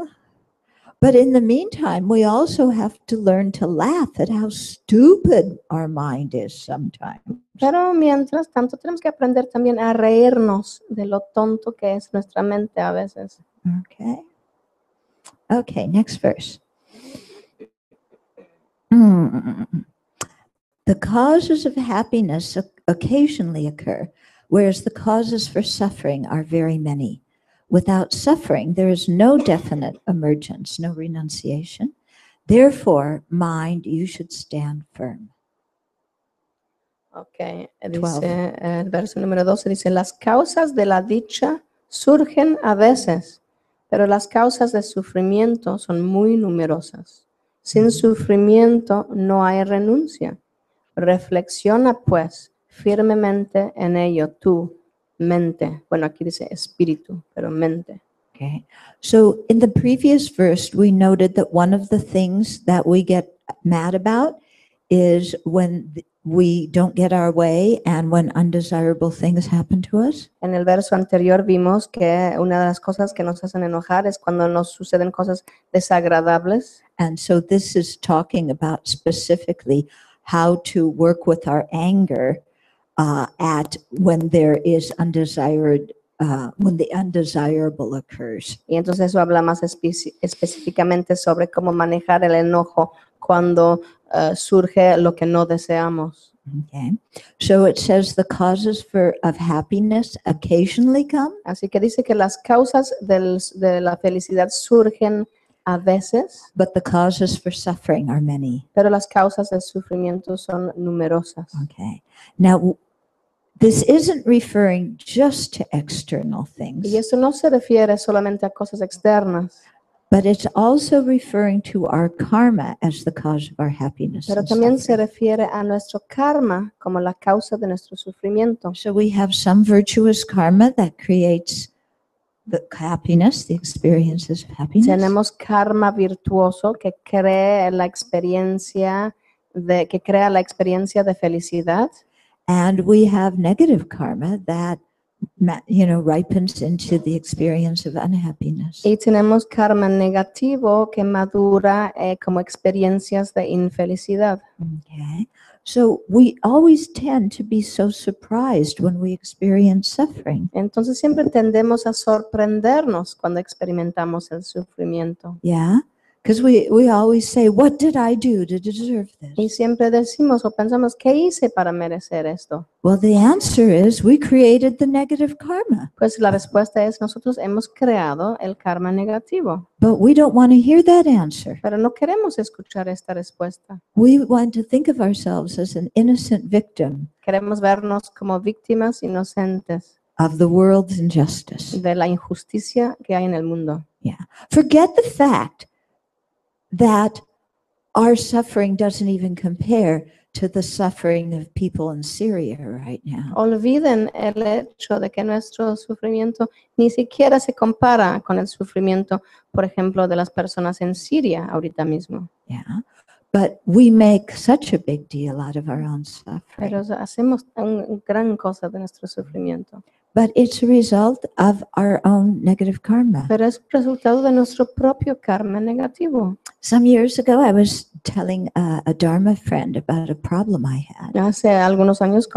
But in the meantime, we also have to learn to laugh at how stupid our mind is sometimes. Pero mientras tanto tenemos que aprender también a reírnos de lo tonto que es nuestra mente a veces. Okay. Okay, next verse. The causes of happiness occasionally occur, whereas the causes for suffering are very many. Without suffering, there is no definite emergence, no renunciation. Therefore, mind, you should stand firm. Ok, 12. dice el verso número 12, dice, las causas de la dicha surgen a veces, pero las causas de sufrimiento son muy numerosas. Sin sufrimiento no hay renuncia. Reflexiona pues firmemente en ello tu mente. Bueno, aquí dice espíritu, pero mente. Okay. So in the previous verse, we noted that one of the things that we get mad about is when we don't get our way and when undesirable things happen to us. En el verso anterior vimos que una de las cosas que nos hacen enojar es cuando nos suceden cosas desagradables. And so this is talking about specifically how to work with our anger at when there is when the undesirable occurs. Y entonces eso habla más específicamente sobre cómo manejar el enojo cuando surge lo que no deseamos. Okay. So it says the causes of happiness occasionally come, Así que dice que las causas de la felicidad surgen a veces, but the causes for suffering are many. pero las causas del sufrimiento son numerosas. Okay. Now, this isn't referring just to external things, Y eso no se refiere solamente a cosas externas, but it's also referring to our karma as the cause of our happiness. pero and también se suffering. refiere a nuestro karma como la causa de nuestro sufrimiento. So we have some virtuous karma that creates the happiness, the experiences of happiness. Tenemos karma virtuoso que crea la experiencia de felicidad. And we have negative karma that ripens into the experience of unhappiness. Y tenemos karma negativo que madura como experiencias de infelicidad. Okay. So we always tend to be so surprised when we experience suffering. Entonces siempre tendemos a sorprendernos cuando experimentamos el sufrimiento. Yeah. Because we always say, what did I do to deserve Y this? siempre decimos o pensamos, ¿qué hice para merecer esto? Well, the answer is we created the negative karma, Pues la respuesta es, nosotros hemos creado el karma negativo, but we don't want to hear that answer. pero no queremos escuchar esta respuesta. We want to think of ourselves as an innocent victim Queremos vernos como víctimas inocentes of the world's injustice. de la injusticia que hay en el mundo. Forget the fact that our suffering doesn't even compare to the suffering of people in Syria right now. Olviden el hecho de que nuestro sufrimiento ni siquiera se compara con el sufrimiento, por ejemplo, de las personas en Siria ahorita mismo. Yeah. But we make such a big deal out of our own suffering. Pero hacemos una gran cosa de nuestro sufrimiento. But it's a result of our own negative karma. Pero es resultado de nuestro propio karma negativo. Some years ago, I was telling a Dharma friend about a problem I had. Hace algunos años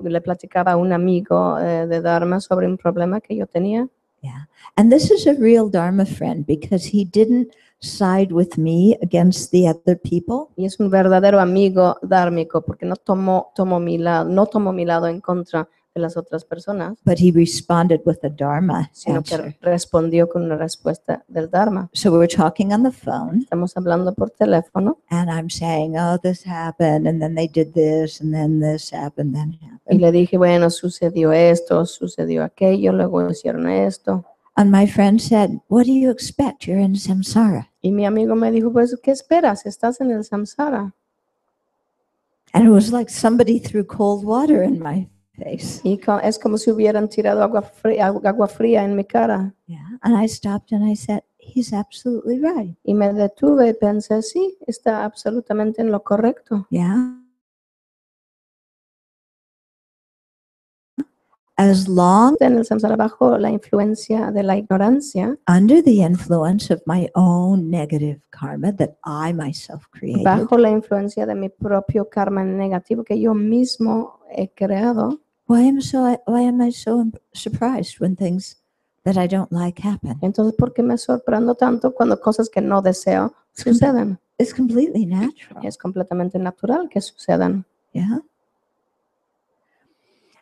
le platicaba a un amigo de Dharma sobre un problema que yo tenía. Yeah. And this is a real Dharma friend because he didn't side with me against the other people. Y es un verdadero amigo dármico porque no tomó mi lado en contra de las otras personas, But he responded with a Dharma sino answer. que respondió con una respuesta del Dharma. So we were talking on the phone, Estamos hablando por teléfono and I'm saying, oh, this happened, and then they did this, and then this happened, then y happened. le dije, bueno, sucedió esto, sucedió aquello, luego hicieron esto. And my friend said, what do you expect? You're in samsara. Y mi amigo me dijo, pues, ¿qué esperas? Estás en el samsara. And it was like somebody threw cold water in my face. Y es como si hubieran tirado agua fría en mi cara. Yeah. And I stopped and I said, he's absolutely right. Y me detuve y pensé, sí, está absolutamente en lo correcto. Yeah. As long En el samsara bajo la influencia de la ignorancia, under the influence of my own negative karma that I myself created, bajo la influencia de mi propio karma negativo que yo mismo he creado, why am I so surprised when things that I don't like happen? entonces ¿por qué me sorprendo tanto cuando cosas que no deseo suceden? It's completely natural. Es completamente natural que sucedan. Yeah.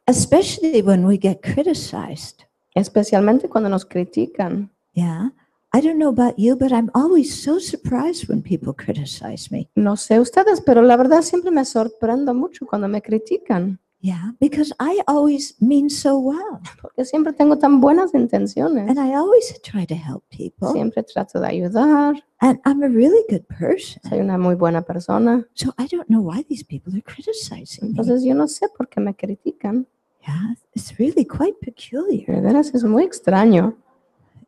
Especially when we get criticized. Especialmente cuando nos critican. Yeah. I don't know about you, but I'm always so surprised when people criticize me. No sé ustedes, pero la verdad siempre me sorprendo mucho cuando me critican, Yeah, because I always mean so well. porque siempre tengo tan buenas intenciones. And I always try to help people. Siempre trato de ayudar, And I'm a really good person. soy una muy buena persona. So I don't know why these people are criticizing me. Entonces yo no sé por qué me critican. Yeah, it's really quite De peculiar. veras es muy extraño.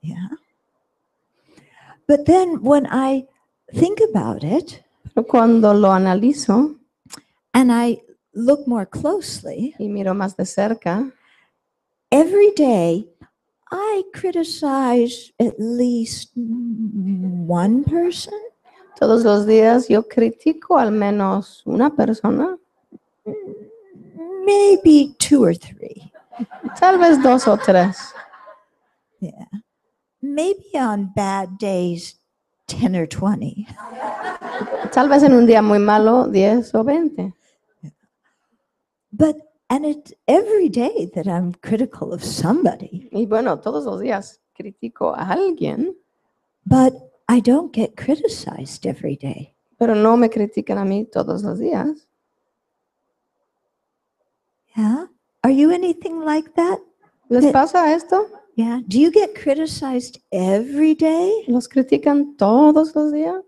Yeah. But then when I think about it, Cuando lo analizo and I look more closely, y miro más de cerca, every day I criticize at least one person, todos los días yo critico al menos una persona, maybe 2 or 3. tal vez 2 o 3. Yeah. Maybe on bad days, 10 or 20. Tal vez en un día muy malo, 10 o 20. And it's every day that I'm critical of somebody, Y bueno, todos los días critico a alguien, but I don't get criticized every day. pero no me critican a mí todos los días. Yeah. Are you anything like that? ¿Les pasa esto? Yeah. Do you get criticized every day? ¿Los critican todos los días?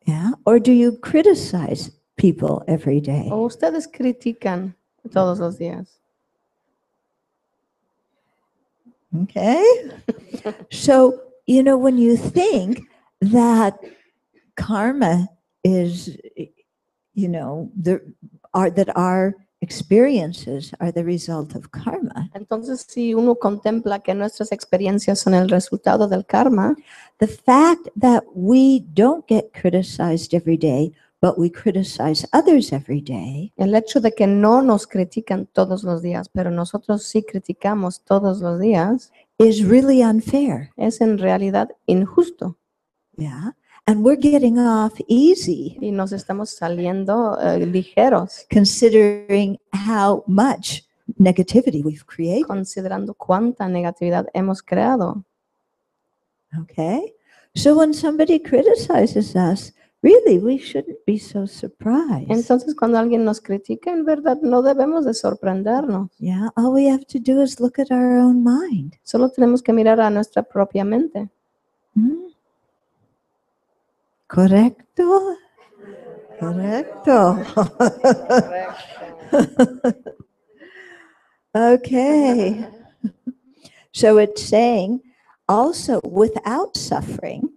Yeah. Or do you criticize people every day? ¿O ustedes critican todos los días? Okay. So, when you think that karma is, that our experiences are the result of karma, Entonces, si uno contempla que nuestras experiencias son el resultado del karma, the fact that we don't get criticized every day, but we criticize others every day, el hecho de que no nos critican todos los días, pero nosotros sí criticamos todos los días, is really unfair. es en realidad injusto. Yeah. And we're getting off easy Y nos estamos saliendo ligeros, considering how much negativity we've created. considerando cuánta negatividad hemos creado. Okay. So when somebody criticizes us, really we shouldn't be so surprised. Entonces, cuando alguien nos critica, en verdad no debemos de sorprendernos. Yeah. All we have to do is look at our own mind. Solo tenemos que mirar a nuestra propia mente. Hmm? Correcto. Correcto. Okay. So it's saying also without suffering,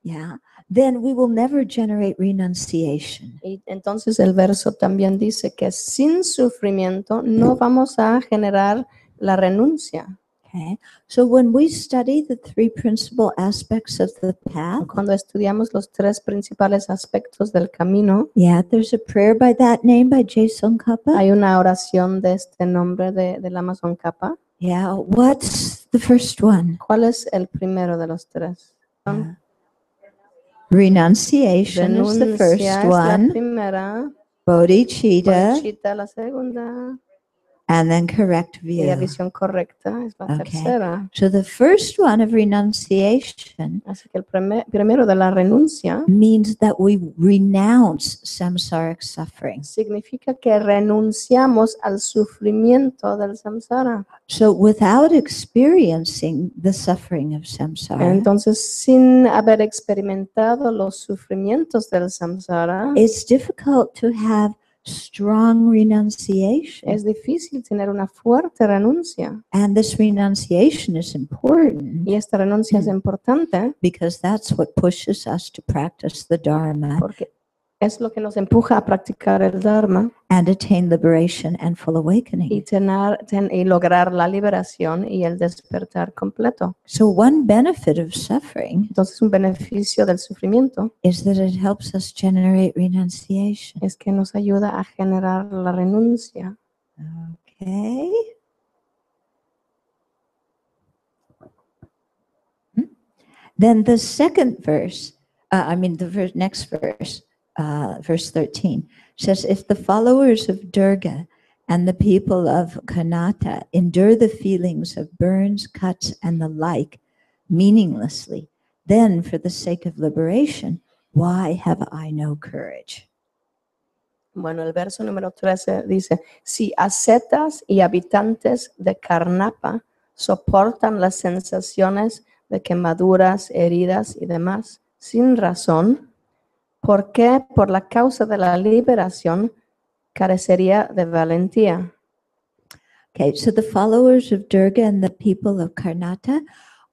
yeah, then we will never generate renunciation. Y entonces el verso también dice que sin sufrimiento no vamos a generar la renuncia. Okay. So when we study the 3 principal aspects of the path, Cuando estudiamos los 3 principales aspectos del camino, yeah, there's a prayer by that name by Jason Kappa. hay una oración de este nombre del Amazon Kappa. Yeah, what's the first one? ¿Cuál es el primero de los 3? Yeah. Renunciation is the first Renuncia es la one, primera, bodhicitta, bodhicitta la segunda, and then correct y la view. visión correcta es la Okay. tercera. So the first one of renunciation Así que el primero de la renuncia means that we renounce samsaric suffering. significa que renunciamos al sufrimiento del samsara. So without experiencing the suffering of samsara, Entonces, sin haber experimentado los sufrimientos del samsara, it's difficult to have strong renunciation. es difícil tener una fuerte renuncia. And this renunciation is important Y esta renuncia es importante because that's what pushes us to practice the Dharma porque es lo que nos empuja a practicar el Dharma and attain liberation and full y, awakening. y lograr la liberación y el despertar completo. So one benefit of suffering Entonces, un beneficio del sufrimiento is that it helps us generate renunciation. es que nos ayuda a generar la renuncia. Okay. Then the second verse, next verse, verse 13, says, if the followers of Durga and the people of Kanata endure the feelings of burns, cuts, and the like meaninglessly, then for the sake of liberation, why have I no courage? Bueno, el verso número 13 dice, si ascetas y habitantes de Karnapa soportan las sensaciones de quemaduras, heridas y demás sin razón, ¿por qué por la causa de la liberación carecería de valentía? Okay, so the followers of Durga and the people of Karnata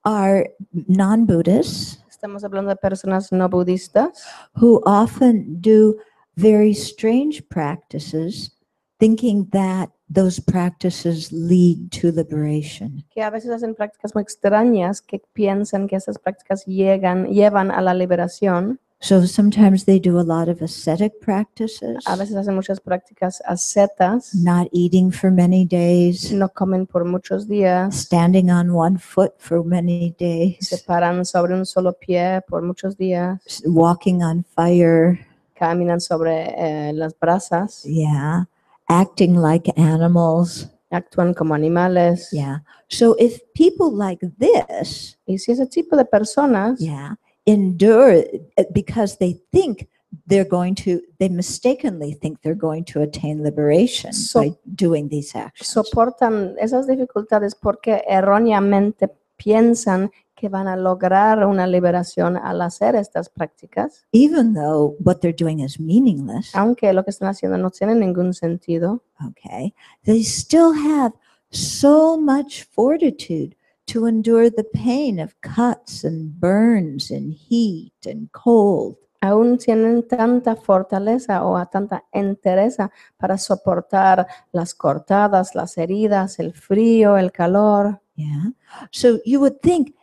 are non-Buddhists. Estamos hablando de personas no budistas who often do very strange practices, thinking that those practices lead to liberation. que a veces hacen prácticas muy extrañas que piensan que esas prácticas llevan a la liberación. So sometimes they do a lot of ascetic practices, A veces hacen muchas prácticas ascetas, not eating for many days, no comen por muchos días, standing on one foot for many se days, paran sobre un solo pie por muchos días, walking on fire, caminan sobre las brasas, yeah, acting like animals. actúan como animales. Yeah. So if people like this, Y si ese tipo de personas yeah, endure because they think they mistakenly think they're going to attain liberation So- by doing these actions. soportan esas dificultades porque erróneamente piensan que van a lograr una liberación al hacer estas prácticas, Even though what they're doing is meaningless, aunque lo que están haciendo no tiene ningún sentido, okay, they still have so much fortitude to endure the pain of cuts and burns and heat and cold. aún tienen tanta fortaleza o tanta entereza para soportar las cortadas, las heridas, el frío, el calor. Yeah. So you would think,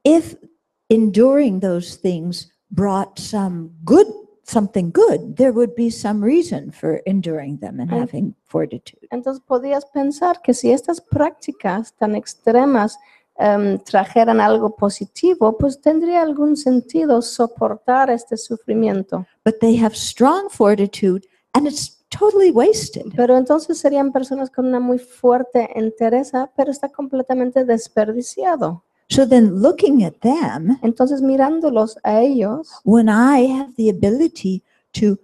if enduring those things brought something good, there would be some reason for enduring them and And- having fortitude. Entonces podías pensar que si estas prácticas tan extremas trajeran algo positivo, pues tendría algún sentido soportar este sufrimiento. But they have strong fortitude and it's totally wasted. Pero entonces serían personas con una muy fuerte entereza, pero está completamente desperdiciado. So then looking at them, Entonces mirándolos a ellos, when I have the ability to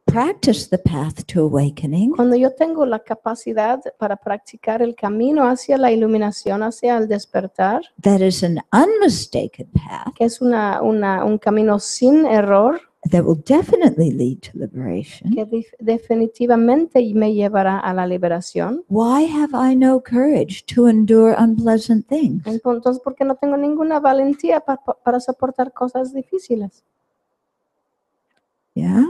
practice the path to awakening, cuando yo tengo la capacidad para practicar el camino hacia la iluminación, hacia el despertar, that is an unmistaken path que es un camino sin error, that will definitely lead to liberation. que definitivamente me llevará a la liberación. Why have I no courage to endure unpleasant things? Entonces, ¿por qué no tengo ninguna valentía para soportar cosas difíciles? Yeah.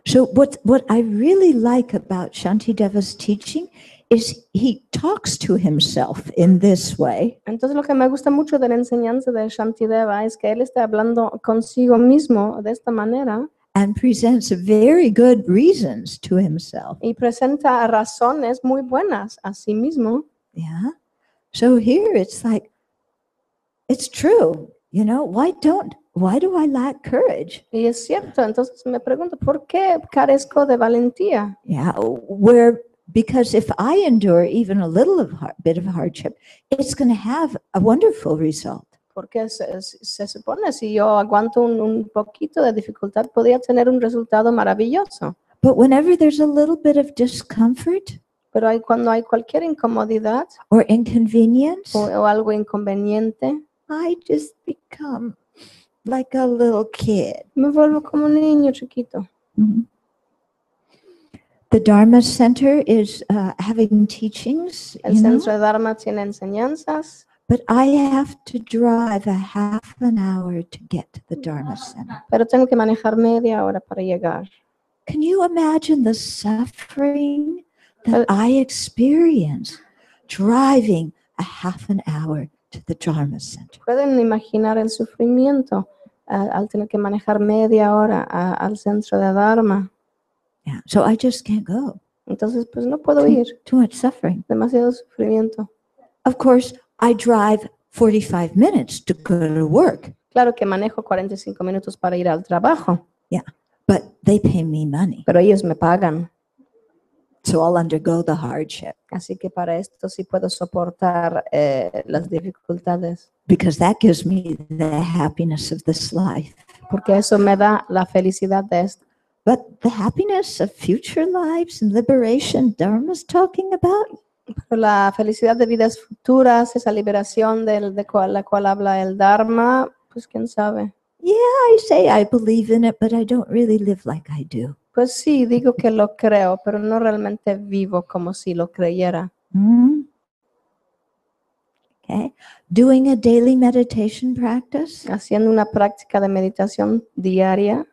So what I really like about Shantideva's teaching is he talks to himself in this way. Entonces, lo que me gusta mucho de la enseñanza de Shantideva es que él está hablando consigo mismo de esta manera And presents very good reasons to himself. y presenta razones muy buenas a sí mismo. Yeah. So here it's like, it's true. Why do I lack courage? Y es cierto, entonces me pregunto, ¿por qué carezco de valentía? Yeah. Because if I endure even a little bit of hardship, it's going to have a wonderful result. Porque se supone si yo aguanto un poquito de dificultad, podría tener un resultado maravilloso. But whenever there's a little bit of discomfort Pero cuando hay cualquier incomodidad or inconvenience, o algo inconveniente, I just become like a little kid. me vuelvo como un niño chiquito. Mhm. The Dharma Center is having teachings, El centro de Dharma tiene enseñanzas, but I have to drive a half an hour to get to the Dharma Center. pero tengo que manejar media hora para llegar. Can you imagine the suffering that I experience driving a half an hour to the Dharma Center? ¿Pueden imaginar el sufrimiento al tener que manejar media hora al centro de Dharma? Yeah. So I just can't go. Entonces, pues no puedo ir, Too much suffering. demasiado sufrimiento. Of course, I drive 45 minutes to go to work, Claro que manejo 45 minutos para ir al trabajo, but they pay me money. pero ellos me pagan. So I'll undergo the hardship Así que para esto sí puedo soportar las dificultades, because that gives me the happiness of this life. porque eso me da la felicidad de esto. But the happiness of future lives and liberation Dharma's talking about, Pero la felicidad de vidas futuras, esa liberación de la cual habla el Dharma, pues quién sabe. I say I believe in it, but I don't really live like I do. Pues sí, digo que lo creo, pero no realmente vivo como si lo creyera. Mm. Okay. doing a daily meditation practice, haciendo una práctica de meditación diaria,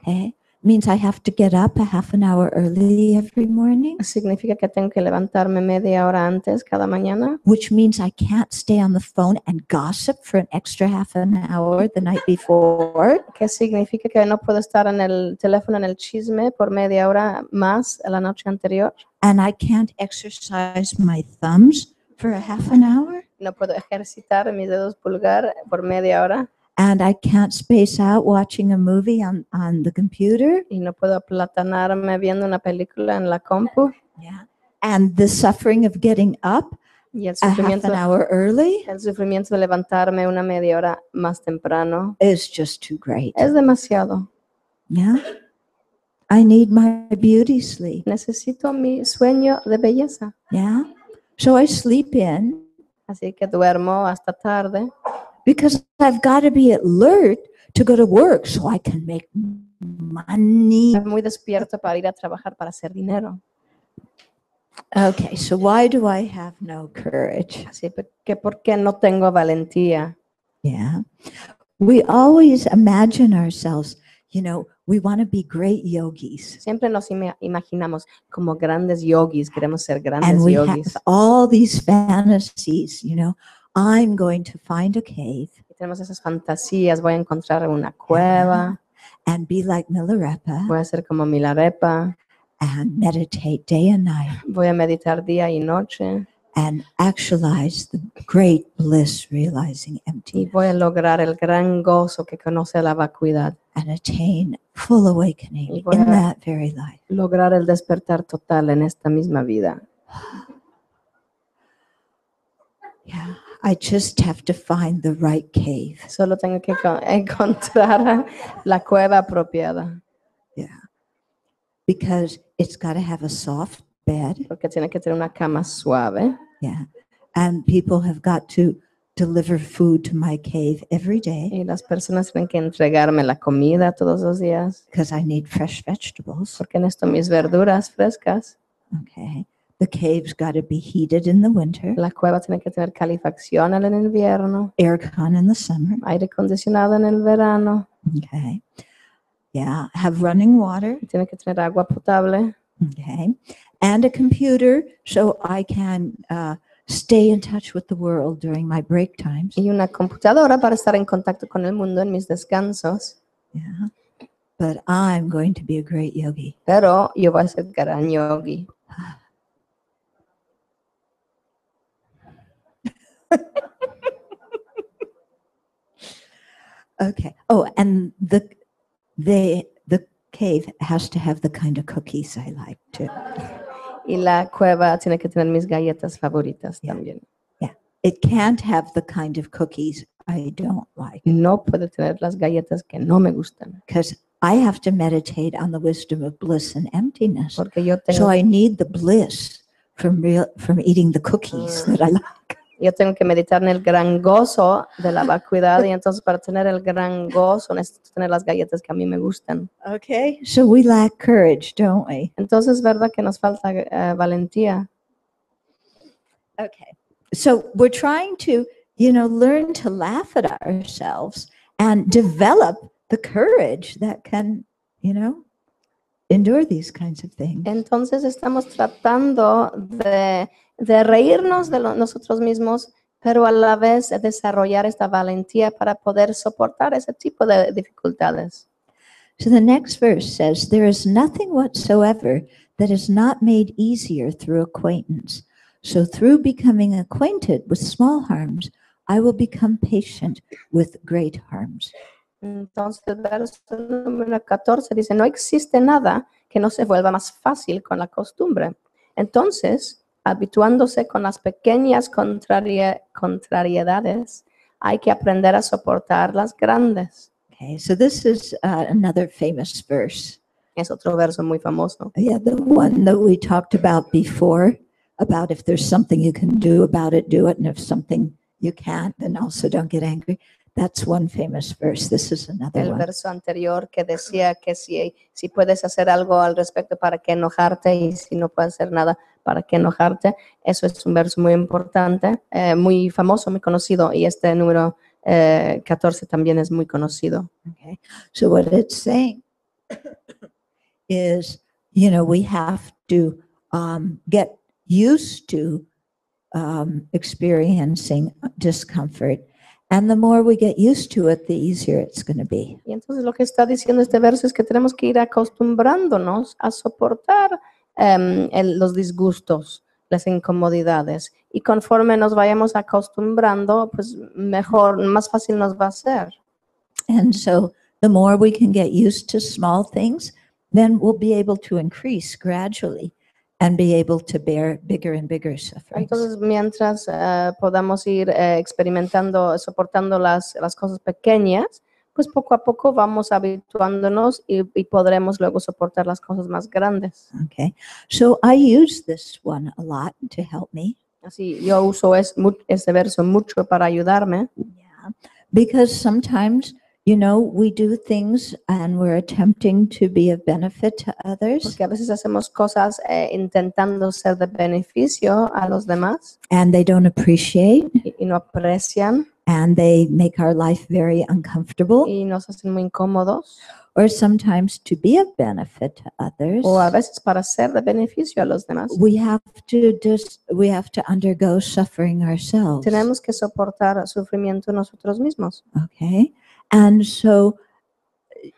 okay, means I have to get up a half an hour early every morning, significa que tengo que levantarme media hora antes cada mañana, which means I can't stay on the phone and gossip for an extra half an hour the night before. que significa que no puedo estar en el teléfono en el chisme por media hora más a la noche anterior. And I can't exercise my thumbs for a half an hour. No puedo ejercitar mis dedos pulgar por media hora And I can't space out watching a movie on the computer. y no puedo aplatanarme viendo una película en la compu. Yeah. And the suffering of getting up Y a half an hour early el sufrimiento de levantarme una media hora más temprano is just too great. es demasiado. Yeah. I need my beauty sleep. Necesito mi sueño de belleza. Yeah. So I sleep in Así que duermo hasta tarde because I've got to be alert to go to work so I can make money. muy despierto para ir a trabajar para hacer dinero. Okay, so why do I have no courage? Así que ¿por qué no tengo valentía? Yeah. We always imagine ourselves, we want to be great yogis. Siempre nos imaginamos como grandes yogis, queremos ser And grandes we yogis. have all these fantasies, I'm going to find a cave Y tenemos esas fantasías, voy a encontrar una cueva, and be like Milarepa voy a ser como Milarepa, and meditate day and night voy a meditar día y noche and actualize the great bliss realizing y emptiness voy a lograr el gran gozo que conoce la vacuidad, and attain full awakening Y voy in a- that very life. lograr el despertar total en esta misma vida. Yeah. I just have to find the right cave. Solo tengo que encontrar la cueva apropiada, Because it's got to have a soft bed. porque tiene que tener una cama suave. Yeah. And people have got to deliver food to my cave every day Y las personas tienen que entregarme la comida todos los días, because I need fresh vegetables. porque necesito mis verduras frescas. Okay. The cave's got to be heated in the winter, La cueva tiene que tener calefacción en el invierno, aircon in the summer. aire acondicionado en el verano, Okay. Yeah. Have running water. tiene que tener agua potable Okay. And a computer so I can stay in touch with the world during my break times. y una computadora para estar en contacto con el mundo en mis descansos. Yeah. But I'm going to be a great yogi. Pero yo voy a ser gran yogi. Okay. Oh, and the cave has to have the kind of cookies I like too. Y la cueva tiene que tener mis galletas favoritas Yeah. también. It can't have the kind of cookies I don't like No puede tener las galletas que no me gustan, because I have to meditate on the wisdom of bliss and emptiness. porque yo So tengo, I need the bliss from eating the cookies that I like. yo tengo que meditar en el gran gozo de la vacuidad y entonces para tener el gran gozo necesito tener las galletas que a mí me gustan. Okay. So we lack courage, don't we? Entonces, ¿verdad que nos falta valentía? Okay. So we're trying to, learn to laugh at ourselves and develop the courage that can, endure these kinds of things. Entonces estamos tratando de reírnos de nosotros mismos, pero a la vez desarrollar esta valentía para poder soportar ese tipo de dificultades. So the next verse says, there is nothing whatsoever that is not made easier through acquaintance. So through becoming acquainted with small harms, I will become patient with great harms. Entonces el verso número 14 dice, no existe nada que no se vuelva más fácil con la costumbre. Entonces, habituándose con las pequeñas contrariedades, hay que aprender a soportar las grandes. Okay, so this is another famous verse. Es otro verso muy famoso. Yeah, the one that we talked about before, about if there's something you can do about it, do it. And if something you can't, then also don't get angry. That's one famous verse. This is another El one. verso anterior que decía que si puedes hacer algo al respecto, para qué enojarte, y si no puedes hacer nada, para qué enojarte. Eso es un verso muy importante, muy famoso, muy conocido, y este número 14 también es muy conocido. Okay. So what it's saying is, we have to get used to experiencing discomfort. And the more we get used to it, the easier it's going to be. Y entonces lo que está diciendo este verso es que tenemos que ir acostumbrándonos a soportar los disgustos, las incomodidades. Y conforme nos vayamos acostumbrando, pues mejor, más fácil nos va a ser. And so the more we can get used to small things, then we'll be able to increase gradually and be able to bear bigger and bigger sufferings. Entonces, mientras podamos ir experimentando, soportando las cosas pequeñas, pues poco a poco vamos habituándonos y podremos luego soportar las cosas más grandes. Okay. So I use this one a lot to help me. Así, yo uso este verso mucho para ayudarme. Yeah. Because sometimes, we do things and we're attempting to be of benefit to others, Porque a veces hacemos cosas intentando ser de beneficio a los demás and they don't appreciate, y no aprecian and they make our life very uncomfortable. y nos hacen muy incómodos. Or sometimes to be of benefit to others, O a veces para ser de beneficio a los demás. we have to undergo suffering ourselves. Tenemos que soportar sufrimiento nosotros mismos. Okay. And so,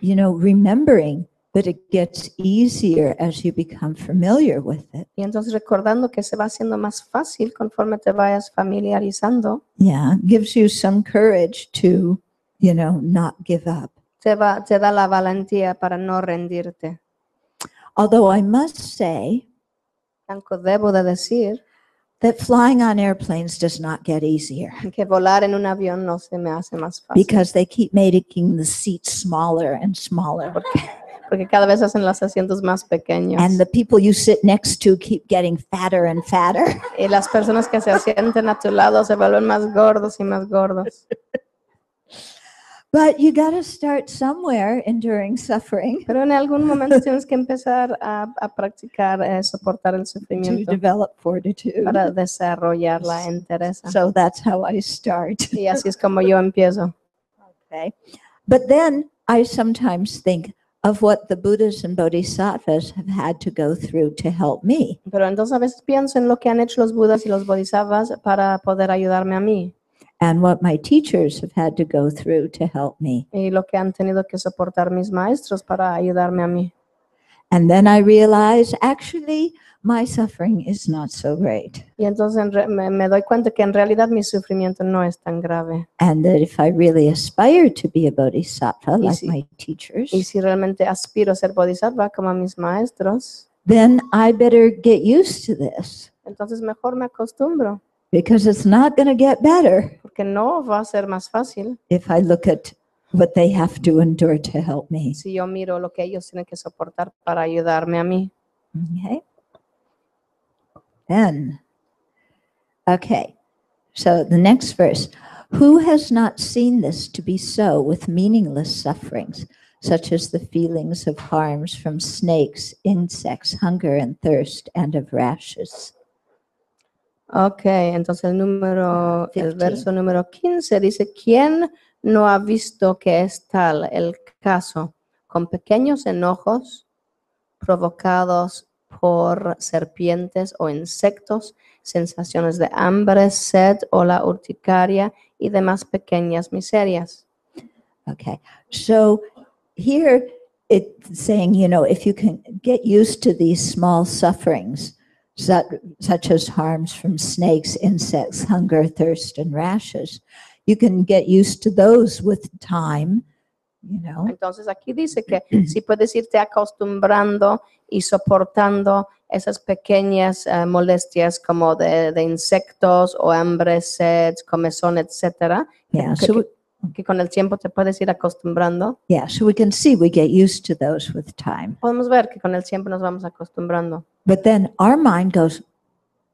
remembering that it gets easier as you become familiar with it. Y entonces recordando que se va haciendo más fácil conforme te vayas familiarizando, Yeah. Gives you some courage to, not give up. te da la valentía para no rendirte. Although I must say Aunque debo de decir that flying on airplanes does not get easier que volar en un avión no se me hace más fácil. because they keep making the seats smaller and smaller. Porque cada vez hacen los asientos más pequeños. And the people you sit next to keep getting fatter and fatter. Y las personas que se sienten a tu lado se vuelven más gordos y más gordos. But you got to start somewhere enduring suffering Pero en algún momento tienes que empezar a practicar soportar el to sufrimiento develop fortitude. para desarrollar la entereza. So that's how I start. Y así es como yo empiezo. Okay. But then I sometimes think of what the Buddhas and Bodhisattvas have had to go through to help me. Pero entonces a veces pienso en lo que han hecho los budas y los bodhisattvas para poder ayudarme a mí. And what my teachers have had to go through to help me. Y lo que han tenido que soportar mis maestros para ayudarme a mí. And then I realize actually my suffering is not so great. Y entonces me doy cuenta que en realidad mi sufrimiento no es tan grave. And that if I really aspire to be a bodhisattva Y like si- my teachers, Y si realmente aspiro a ser bodhisattva como mis maestros, then I better get used to this entonces mejor me acostumbro, because it's not going to get better porque no va a ser más fácil if I look at what they have to endure to help me. si yo miro lo que ellos tienen que soportar para ayudarme a mí. Okay. Then, okay. So the next verse, who has not seen this to be so with meaningless sufferings, such as the feelings of harms from snakes, insects, hunger and thirst, and of rashes? Ok, entonces el 15. verso número 15 dice, ¿quién no ha visto que es tal el caso con pequeños enojos provocados por serpientes o insectos, sensaciones de hambre, sed o la urticaria y demás pequeñas miserias? Okay. So here it's saying, if you can get used to these small sufferings, such as harms from snakes, insects, hunger, thirst, and rashes, you can get used to those with time, Entonces aquí dice que si puedes irte acostumbrando y soportando esas pequeñas molestias como de insectos o hambre, sed, comezón, etcétera, Yeah, que, so que- que con el tiempo te puedes ir acostumbrando. so we can see we get used to those with time. Podemos ver que con el tiempo nos vamos acostumbrando. But then our mind goes,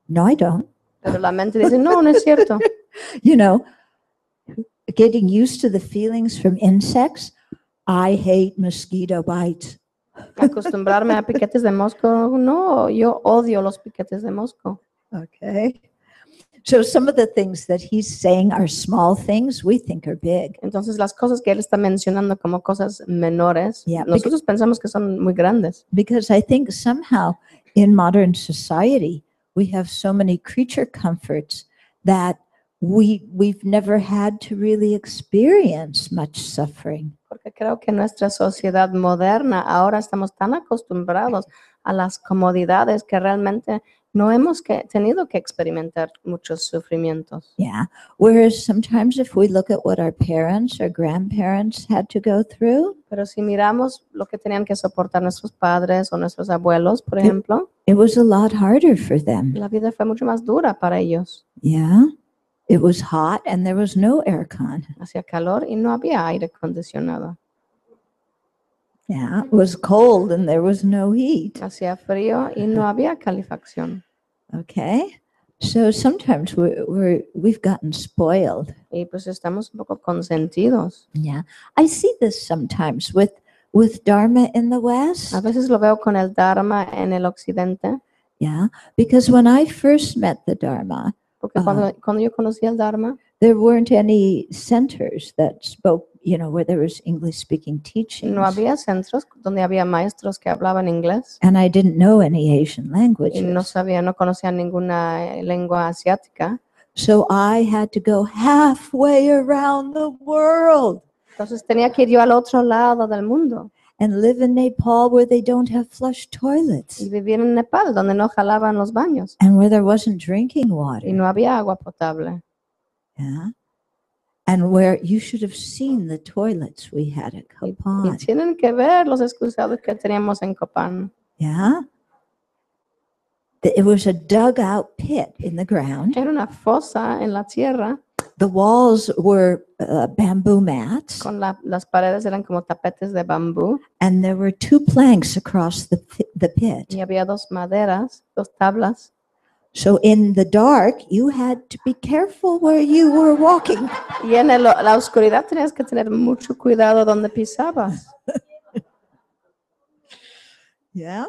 no, I don't. Pero la mente dice, no, no es cierto. You know, getting used to the feelings from insects. I hate mosquito bites. Acostumbrarme a piquetes de mosco, no, yo odio los piquetes de mosco. Okay. So some of the things that he's saying are small things we think are big. Entonces las cosas que él está mencionando como cosas menores, Yeah, nosotros pensamos que son muy grandes. Because I think somehow in modern society, we have so many creature comforts that we've never had to really experience much suffering. Porque creo que nuestra sociedad moderna ahora estamos tan acostumbrados a las comodidades que realmente no hemos tenido que experimentar muchos sufrimientos. Yeah. Whereas sometimes if we look at what our parents or grandparents had to go through, Pero si miramos lo que tenían que soportar nuestros padres o nuestros abuelos, por ejemplo, it was a lot harder for them. la vida fue mucho más dura para ellos. Yeah. It was hot and there was no aircon. Hacía calor y no había aire acondicionado. Yeah. It was cold and there was no heat. Hacía frío y no había calefacción. Okay. So sometimes we've gotten spoiled. Y pues estamos un poco consentidos. Yeah. I see this sometimes with Dharma in the West. A veces lo veo con el Dharma en el occidente, Yeah. Because when I first met the Dharma, porque cuando yo conocí el Dharma, there weren't any centers that spoke, where there was English speaking teachings. no había centros donde había maestros que hablaban inglés And I didn't know any Asian y languages. no conocía ninguna lengua asiática. So I had to go halfway around the world Entonces tenía que ir yo al otro lado del mundo and live in Nepal where they don't have flush y toilets vivir en Nepal, donde no jalaban los baños and where there wasn't drinking y water. no había agua potable. Yeah. And where you should have seen the toilets we had at Y Copan. tienen que ver los excusados que teníamos en Copán. Yeah. It was a dug out pit in the ground. Era una fosa en la tierra, The walls were bamboo mats, con las paredes eran como tapetes de bambú and there were 2 planks across the pit. y había dos tablas. So in the dark, you had to be careful where you were walking. Y en la oscuridad tenías que tener mucho cuidado donde pisabas. Yeah.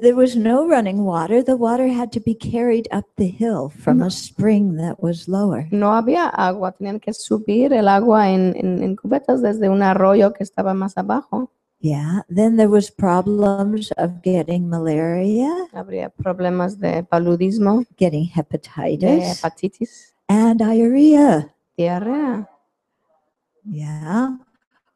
There was no running water. The water had to be carried up the hill from a spring that was lower. No había agua, tenían que subir el agua en cubetas desde un arroyo que estaba más abajo. Yeah. Then there was problems of getting malaria, Habría problemas de paludismo, getting de hepatitis, hepatitis, and diarrhea. diarrea. Yeah.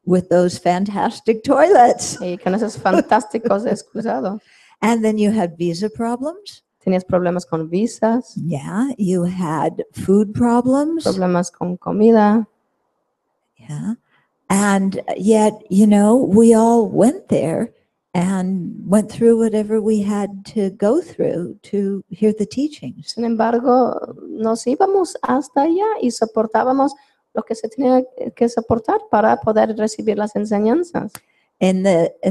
With those fantastic toilets. Y con esos fantásticos excusados. And then you had visa problems. Tenías problemas con visas, Yeah. You had food problems. problemas con comida. Yeah. And yet, we all went there and went through whatever we had to go through to hear the teachings. Sin embargo, nos íbamos hasta allá y soportábamos lo que se tenía que soportar para poder recibir las enseñanzas. In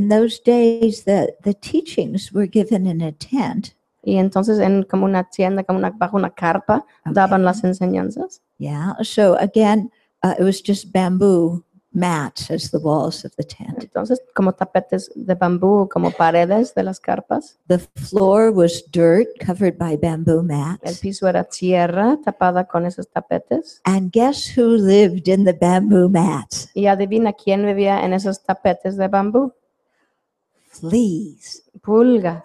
those days, the teachings were given in a tent. Y entonces como una tienda, bajo una carpa, daban las enseñanzas. Yeah. So again, it was just bamboo mats as the walls of the tent. Entonces, como tapetes de bambú, como paredes de las carpas. The floor was dirt covered by bamboo El mats. piso era tierra tapada con esos tapetes. And guess who lived in the bamboo mats? Y adivina quién vivía en esos tapetes de bambú. Fleas. Pulgas.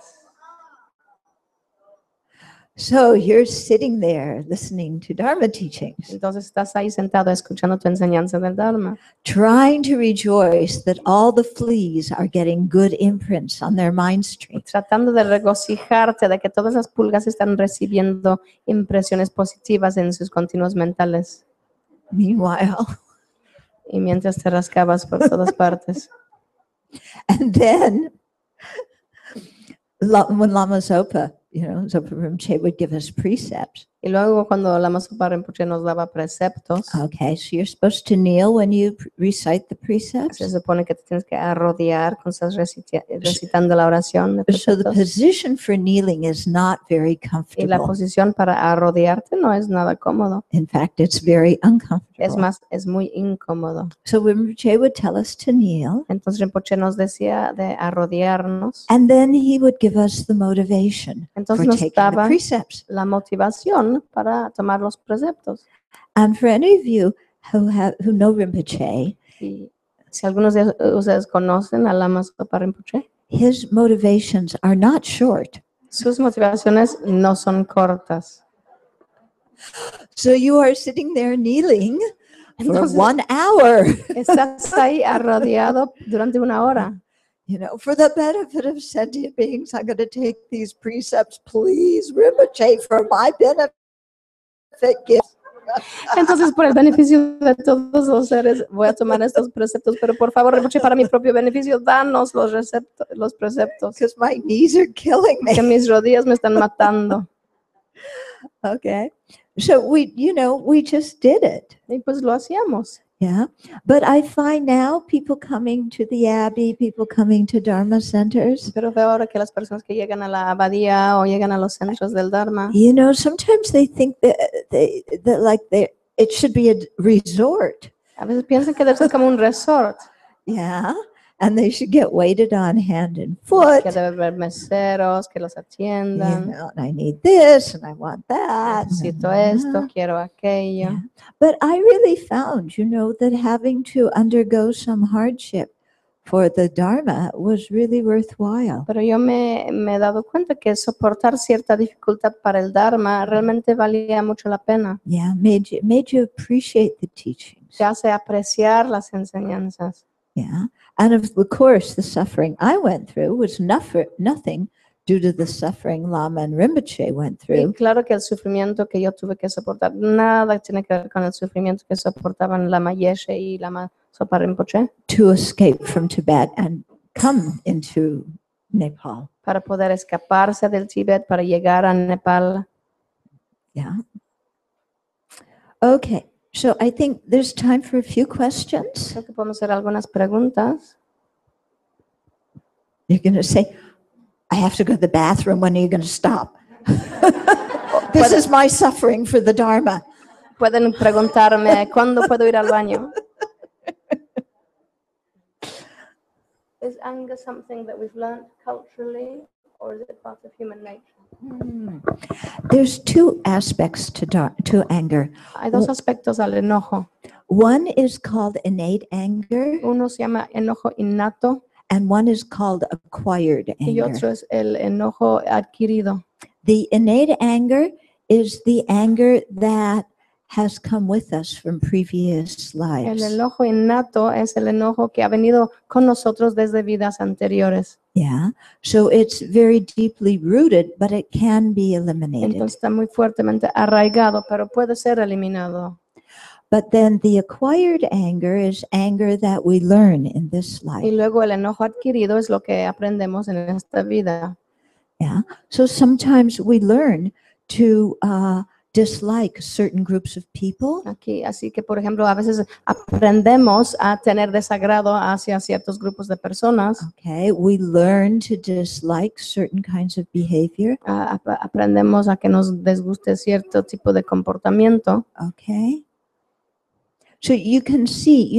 So you're sitting there listening to Dharma teachings, Entonces estás ahí sentado escuchando tu enseñanza del Dharma, trying to rejoice that all the fleas are getting good imprints on their mind stream. tratando de regocijarte de que todas las pulgas están recibiendo impresiones positivas en sus continuos mentales. Meanwhile, Y mientras te rascabas por todas partes. and then when Lama Zopa, Zopa Rinpoche would give us precepts, Y luego cuando Lama Zopa Rinpoche nos daba preceptos, Okay, so you're supposed to kneel when you recite the se precepts. supone que te tienes que arrodillar cuando estás recitando la oración de So the preceptos. position for kneeling is not very Y la comfortable. posición para arrodillarte no es nada cómodo. In fact, it's very Es uncomfortable. más, es muy incómodo. So Rinpoche would tell us to kneel, Entonces Rinpoche nos decía de arrodillarnos. and then he would give us the motivation for Entonces nos taking the daba precepts. la motivación para tomar los preceptos. And for any of you who know Rinpoche, Y si algunos de ustedes conocen a Lama Zopa Rinpoche, his motivations are not short. sus motivaciones no son cortas. So you are sitting there kneeling for Entonces 1 hour, estás ahí arrodillado durante 1 hora. you know, for the benefit of sentient beings. I'm going to take these precepts, please, Rinpoche, for my benefit. Give. Entonces, por el beneficio de todos los seres, voy a tomar estos preceptos, pero por favor, Rinpoche, para mi propio beneficio, danos los preceptos, Because my knees are killing que me. mis rodillas me están matando. Okay. So we just did it. Y pues lo hacíamos. Yeah. But I find now people coming to the Abbey, people coming to Dharma centers, Pero veo ahora que las personas que llegan a la abadía o llegan a los centros del Dharma, sometimes they think that it should be a resort. a veces piensan que debe ser como un resort, Yeah. And they should get waited on hand and foot. que debe haber meseros que los You atiendan. know, and I need this and I want that. Necesito esto, quiero aquello. Yeah. But I really found, that having to undergo some hardship for the Dharma was really worthwhile. Pero yo me he dado cuenta que soportar cierta dificultad para el Dharma realmente valía mucho la pena. Yeah, made you appreciate the teachings. Te hace apreciar las enseñanzas. Yeah. And of course, the suffering I went through was nothing due to the suffering Lama and Rinpoche went Y through claro que el sufrimiento que yo tuve que soportar, nada tiene que ver con el sufrimiento que soportaban Lama Yeshe y Lama Zopa Rinpoche to escape from Tibet and come into Nepal. para poder escaparse del Tíbet, para llegar a Nepal. Yeah. Okay. So I think there's time for a few questions. Creo que podemos hacer algunas preguntas. You're going to say, I have to go to the bathroom. When are you going to stop? This is my suffering for the Dharma. Pueden preguntarme, ¿cuándo puedo ir al baño? Is anger something that we've learned culturally, or is it part of human nature? There's two aspects to anger. Hay dos aspectos al enojo. One is called innate anger, Uno se llama enojo innato and one is called acquired y anger. otro es el enojo adquirido. The innate anger is the anger that has come with us from previous El lives. enojo innato es el enojo que ha venido con nosotros desde vidas anteriores. Yeah. So it's very deeply rooted, but it can be eliminated. Entonces está muy fuertemente arraigado, pero puede ser eliminado. But then the acquired anger is anger that we learn in this Y life. luego el enojo adquirido es lo que aprendemos en esta vida. Yeah. So sometimes we learn to dislike certain groups of people. Aquí, así que, por ejemplo, a veces aprendemos a tener desagrado hacia ciertos grupos de personas. Okay. We learn to dislike certain kinds of behavior. Aprendemos a que nos desguste cierto tipo de comportamiento. Okay. So you can see,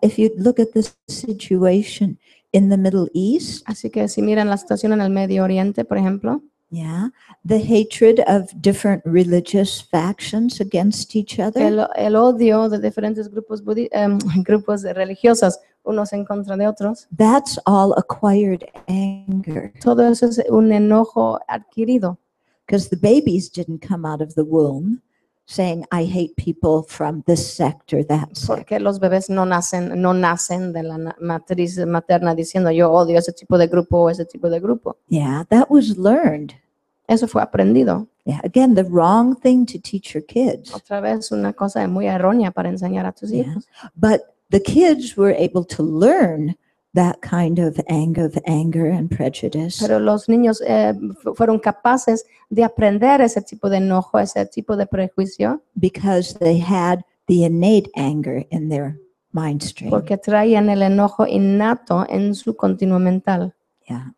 if you look at the situation in the Middle East, Así que si miran la situación en el Medio Oriente, por ejemplo, yeah, the hatred of different religious factions against each other, el odio de diferentes grupos, grupos religiosos, unos en contra de otros, that's all acquired anger todo eso es un enojo adquirido. because the babies didn't come out of the womb saying, I hate people from this sect or that sect. Porque los bebés no nacen de la matriz materna diciendo yo odio ese tipo de grupo o ese tipo de grupo. Yeah, that was learned. Eso fue aprendido. Yeah, again, the wrong thing to teach your kids. Otra vez una cosa muy errónea para enseñar a tus Yeah. hijos. But the kids were able to learn that kind of anger and prejudice Pero los niños fueron capaces de aprender ese tipo de enojo, ese tipo de prejuicio, because they had the innate anger in their mind stream. porque traían el enojo innato en su continuo mental. Yeah.